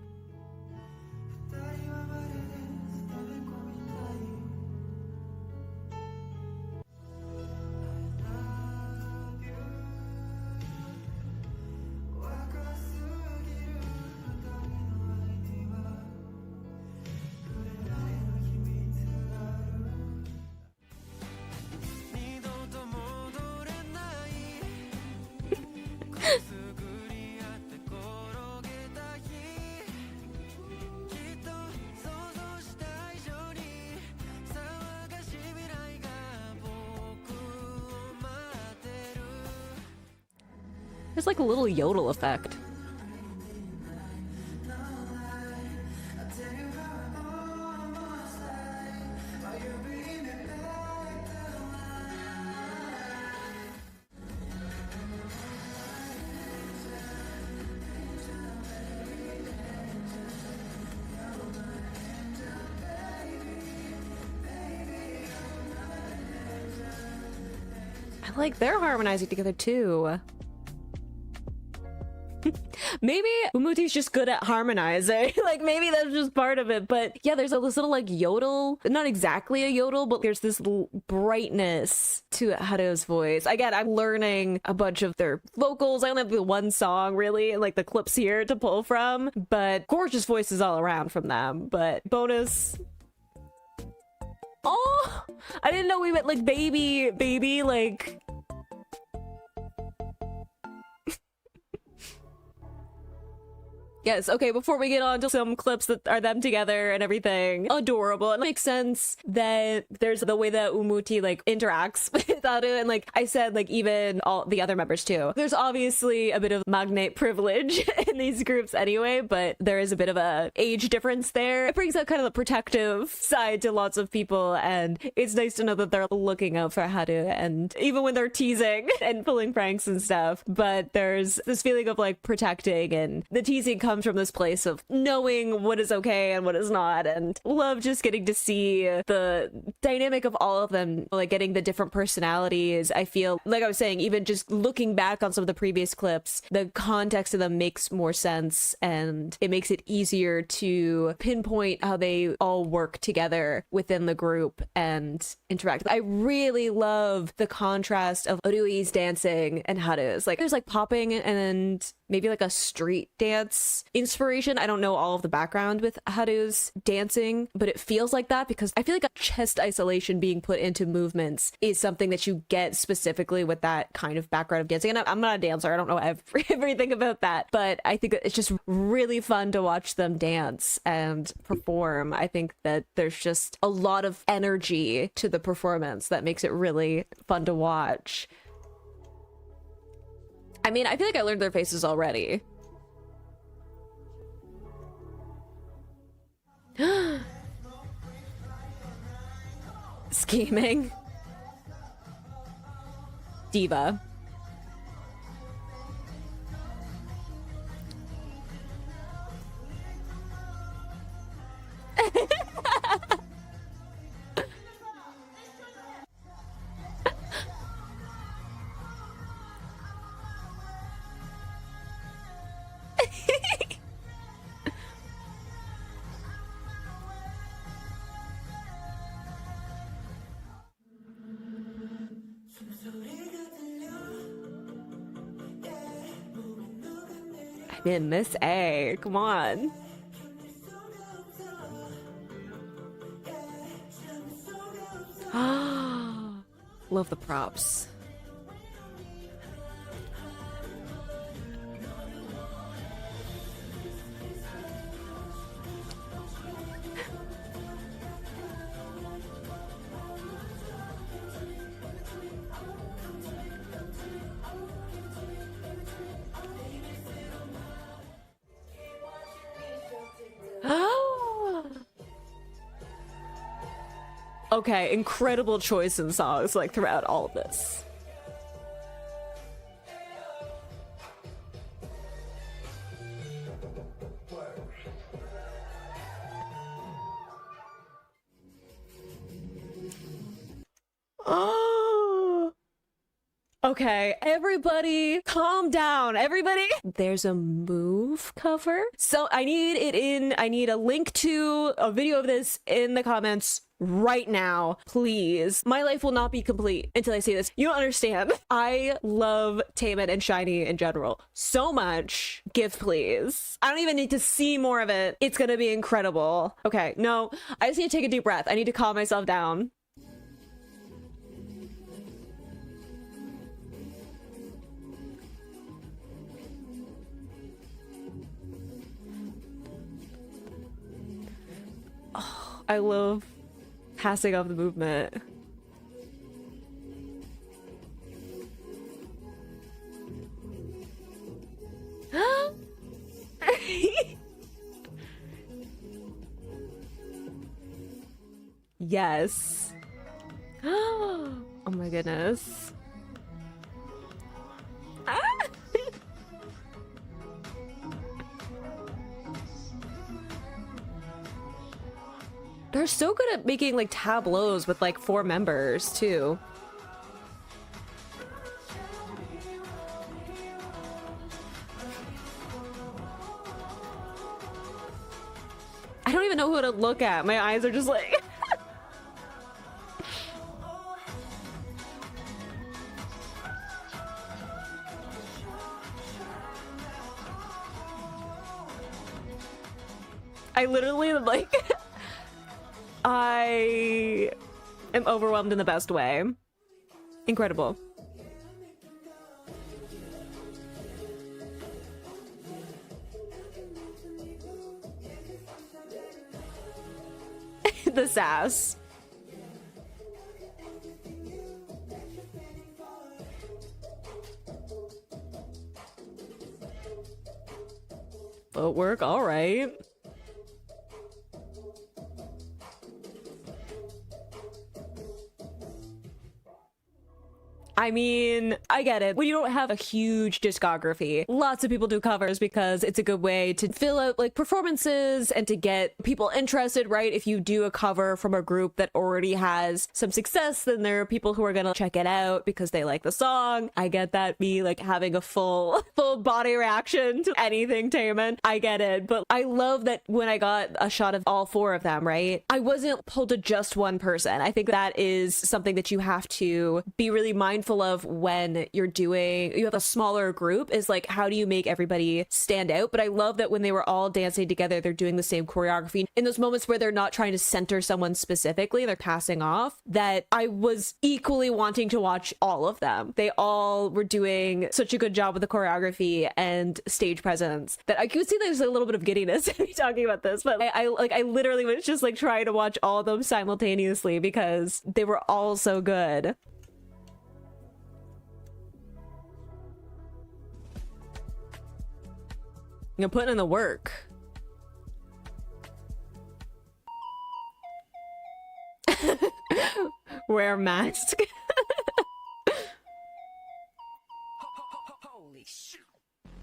There's like a little yodel effect. I like they're harmonizing together too. Maybe Wumuti's just good at harmonizing. Like, maybe that's just part of it. But yeah, there's this little like yodel. Not exactly a yodel, but there's this brightness to Haru's voice. Again, I'm learning a bunch of their vocals. I only have the one song really, and like the clips here to pull from. But gorgeous voices all around from them. But bonus. Oh, I didn't know we went like baby, like. Yes, okay, before we get on to some clips that are them together and everything, adorable. It makes sense that there's the way that Wumuti like interacts with with Haru, and like I said, like even all the other members too. There's obviously a bit of magnate privilege in these groups anyway, but there is a bit of a age difference there. It brings out kind of the protective side to lots of people, and it's nice to know that they're looking out for Haru, and even when they're teasing and pulling pranks and stuff, but there's this feeling of like protecting, and the teasing comes from this place of knowing what is okay and what is not, and love just getting to see the dynamic of all of them, like getting the different personalities. I feel like I was saying, even just looking back on some of the previous clips, the context of them makes more sense, and it makes it easier to pinpoint how they all work together within the group and interact. I really love the contrast of Rui's dancing and Haru's. Like there's like popping and maybe like a street dance inspiration. I don't know all of the background with Haru's dancing, but it feels like that because I feel like a chest isolation being put into movements is something that you get specifically with that kind of background of dancing. And I'm not a dancer. I don't know everything about that, but I think it's just really fun to watch them dance and perform. I think that there's just a lot of energy to the performance that makes it really fun to watch. I mean, I feel like I learned their faces already. Scheming. Diva. I'm in Miss A. Come on. Love the props. Okay, incredible choice in songs like throughout all of this. Oh. Okay, everybody calm down. Everybody, there's a move cover. So I need a link to a video of this in the comments right now, please. My life will not be complete until I see this. You don't understand. I love Taemin and SHINee in general so much. GIF, please. I don't even need to see more of it. It's gonna be incredible. Okay, no, I just need to take a deep breath. I need to calm myself down. Oh, I love passing off the movement. Yes. Oh my goodness. Ah! They're so good at making like tableaus with like 4 members too. I don't even know who to look at. My eyes are just like I literally like I am overwhelmed in the best way. Incredible. The sass. Footwork, all right. I mean, I get it. When you don't have a huge discography, lots of people do covers because it's a good way to fill out like performances and to get people interested, right? If you do a cover from a group that already has some success, then there are people who are gonna check it out because they like the song. I get that, me like having a full body reaction to anything Taemin. I get it. But I love that when I got a shot of all four of them, right? I wasn't pulled to just one person. I think that is something that you have to be really mindful of when you have a smaller group, is like, how do you make everybody stand out? But I love that when they were all dancing together, they're doing the same choreography. In those moments where they're not trying to center someone specifically, they're passing off, that I was equally wanting to watch all of them. They all were doing such a good job with the choreography and stage presence that I could see there's a little bit of giddiness in me talking about this, but I literally was just like trying to watch all of them simultaneously because they were all so good. You're putting in the work. Wear a mask. Holy shit.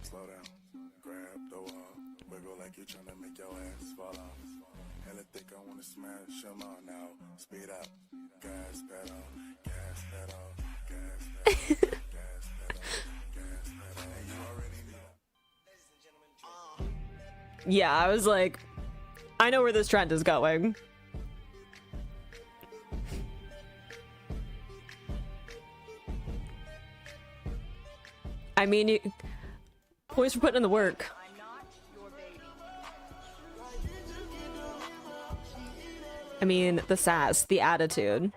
Slow down. Grab the wall. Wiggle like you're trying to make your ass fall off. Hella think I wanna smash them all now. Speed up. Gas pedal. Gas pedal. Gas pedal. Gas pedal. Gas pedal. And you already know. Yeah, I was like, I know where this trend is going. I mean, points for putting in the work. I mean, the sass, the attitude.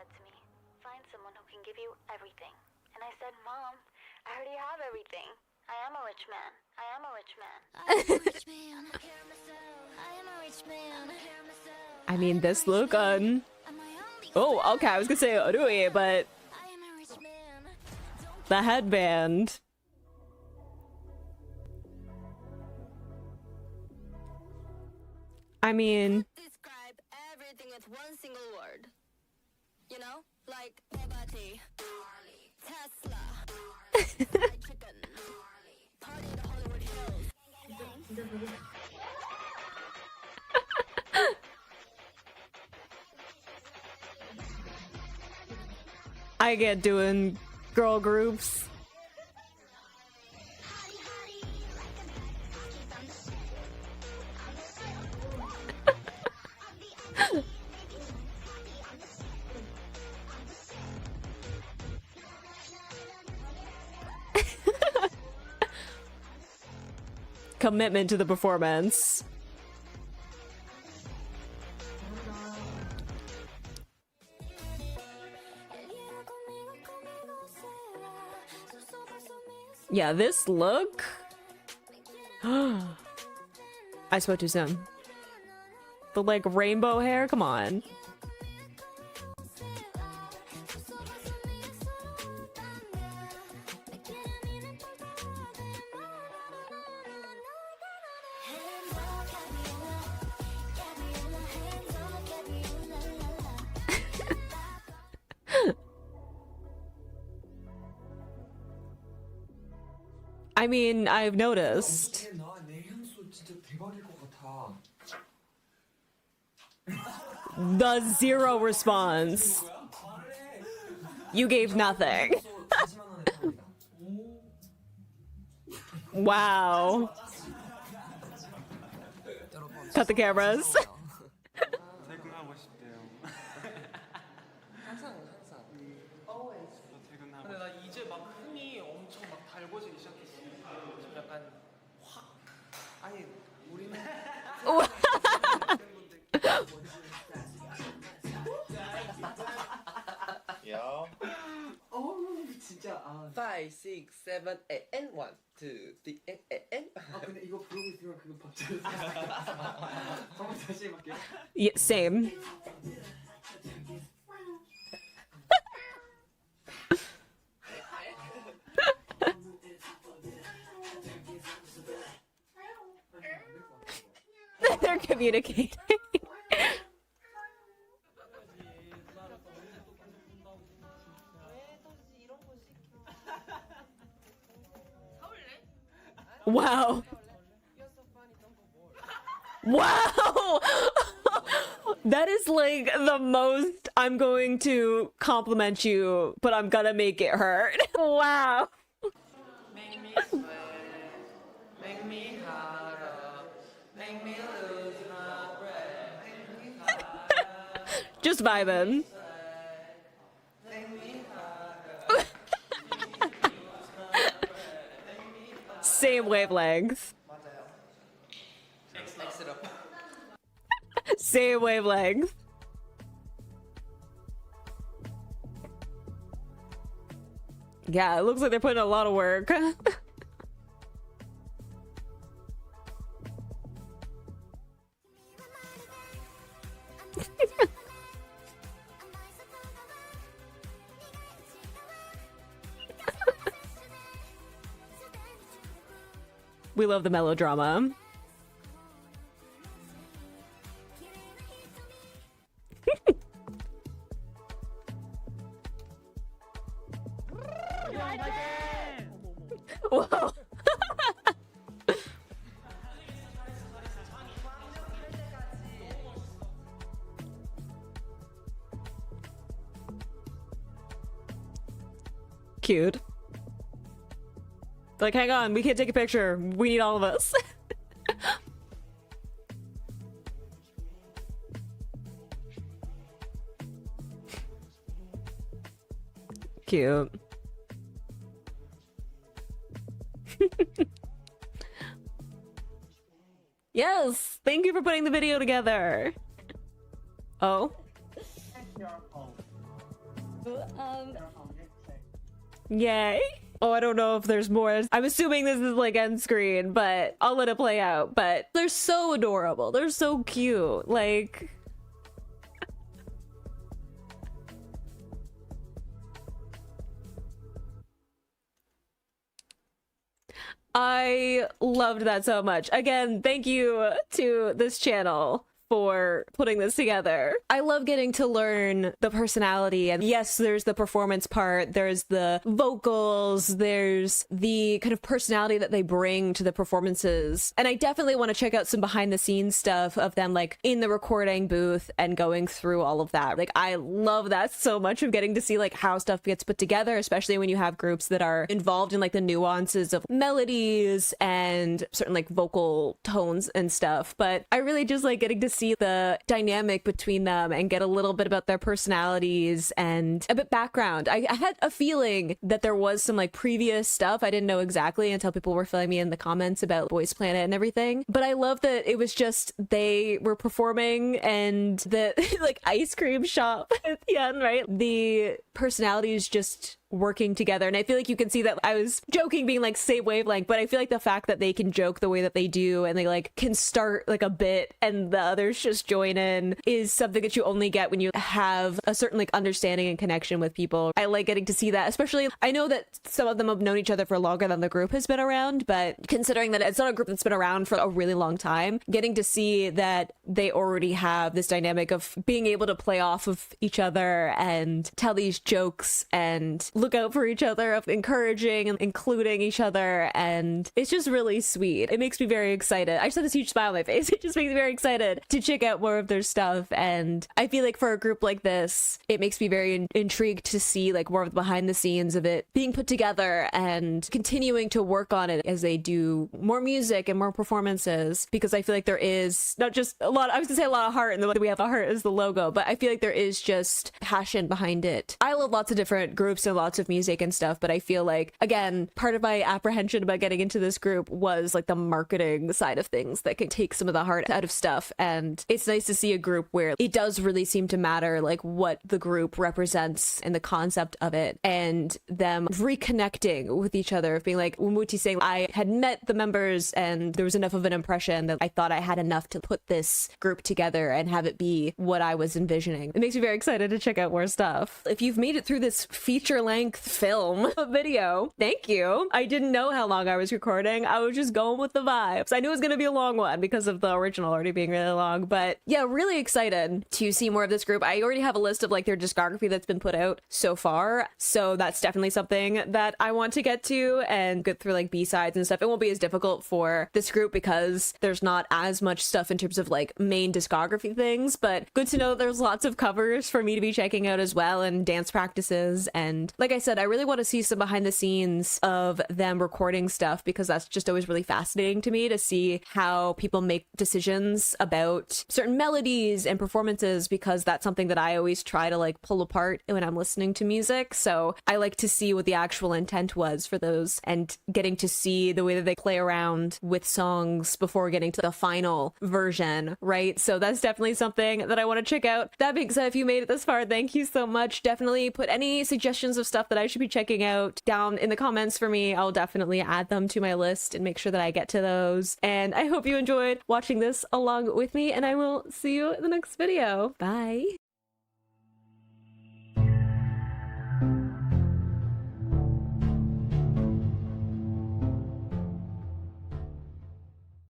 Find someone who can give you everything. And I said, Mom, I already have everything. I am a rich man. I am a rich man. I am a rich man. I am a rich man. I mean, this look on. Oh, okay, I was gonna say Rui, but the headband. I mean, Describe everything with one single word. You know? Like Bugatti, Tesla, fried chicken, party in the Hollywood Hills. I get doing girl groups. Commitment to the performance. Yeah, this look. I spoke too soon. The like rainbow hair, come on. I mean, I've noticed. The zero response. You gave nothing. Wow. Cut the cameras. 퇴근하고 싶대요. 항상. Always. 근데 나 이제 막 흥이 엄청 막 달궈지기 시작했어. 지금 약간 확. 아니 우리는. Yo. 진짜 5, 6, 7, 8, and 1, 2, 3, and 근데 이거 부르고 있으면 그거 박자를 한번 다시 해볼게요. Yeah, same. They're communicating. Wow. Wow. That is like the most I'm going to compliment you, but I'm gonna make it hurt. Wow. Make me sweat, make me harder, make me lose my breath, make me harder, Just vibing. make me harder. Same wavelength. Exit up. Same wavelength. Yeah, it looks like they're putting a lot of work. We love the melodrama. Whoa. Cute. Like, hang on, we can't take a picture. We need all of us. Cute. Yes, thank you for putting the video together. Oh. Yay. Oh, I don't know if there's more. I'm assuming this is like end screen, but I'll let it play out. But they're so adorable. They're so cute. Like... I loved that so much. Again, thank you to this channel for putting this together. I love getting to learn the personality, and yes, there's the performance part, there's the vocals, there's the kind of personality that they bring to the performances. And I definitely want to check out some behind the scenes stuff of them like in the recording booth and going through all of that. Like I love that so much, of getting to see like how stuff gets put together, especially when you have groups that are involved in like the nuances of melodies and certain like vocal tones and stuff. But I really just like getting to see the dynamic between them and get a little bit about their personalities and a bit background. I had a feeling that there was some like previous stuff. I didn't know exactly until people were filling me in the comments about Boys Planet and everything. But I love that it was just they were performing and the like ice cream shop at the end, right? The personalities just working together, and I feel like you can see that. I was joking being like same wavelength, but I feel like the fact that they can joke the way that they do and they like can start like a bit and the others just join in is something that you only get when you have a certain like understanding and connection with people. I like getting to see that, especially I know that some of them have known each other for longer than the group has been around, but considering that it's not a group that's been around for a really long time, getting to see that they already have this dynamic of being able to play off of each other and tell these jokes and look out for each other, of encouraging and including each other, and it's just really sweet. It makes me very excited. I just have this huge smile on my face. It just makes me very excited to check out more of their stuff, and I feel like for a group like this, it makes me very intrigued to see like more of the behind the scenes of it being put together and continuing to work on it as they do more music and more performances, because I feel like there is not just a lot, I was gonna say a lot of heart, and the way we have a heart is the logo, but I feel like there is just passion behind it. I love lots of different groups and lots of music and stuff, but I feel like, again, part of my apprehension about getting into this group was like the marketing side of things that can take some of the heart out of stuff, and it's nice to see a group where it does really seem to matter like what the group represents and the concept of it, and them reconnecting with each other, of being like Wumuti saying, I had met the members and there was enough of an impression that I thought I had enough to put this group together and have it be what I was envisioning. It makes me very excited to check out more stuff. If you've made it through this feature length length film video. Thank you. I didn't know how long I was recording. I was just going with the vibes. I knew it was going to be a long one because of the original already being really long, but yeah, really excited to see more of this group. I already have a list of like their discography that's been put out so far, so that's definitely something that I want to get to and get through like B-sides and stuff. It won't be as difficult for this group because there's not as much stuff in terms of like main discography things, but good to know that there's lots of covers for me to be checking out as well, and dance practices. And like I said, I really want to see some behind the scenes of them recording stuff because that's just always really fascinating to me to see how people make decisions about certain melodies and performances, because that's something that I always try to like pull apart when I'm listening to music. So I like to see what the actual intent was for those and getting to see the way that they play around with songs before getting to the final version, right? So that's definitely something that I want to check out. That being said, if you made it this far, thank you so much. Definitely put any suggestions of stuff that I should be checking out down in the comments for me. I'll definitely add them to my list and make sure that I get to those. And I hope you enjoyed watching this along with me, and I will see you in the next video. Bye.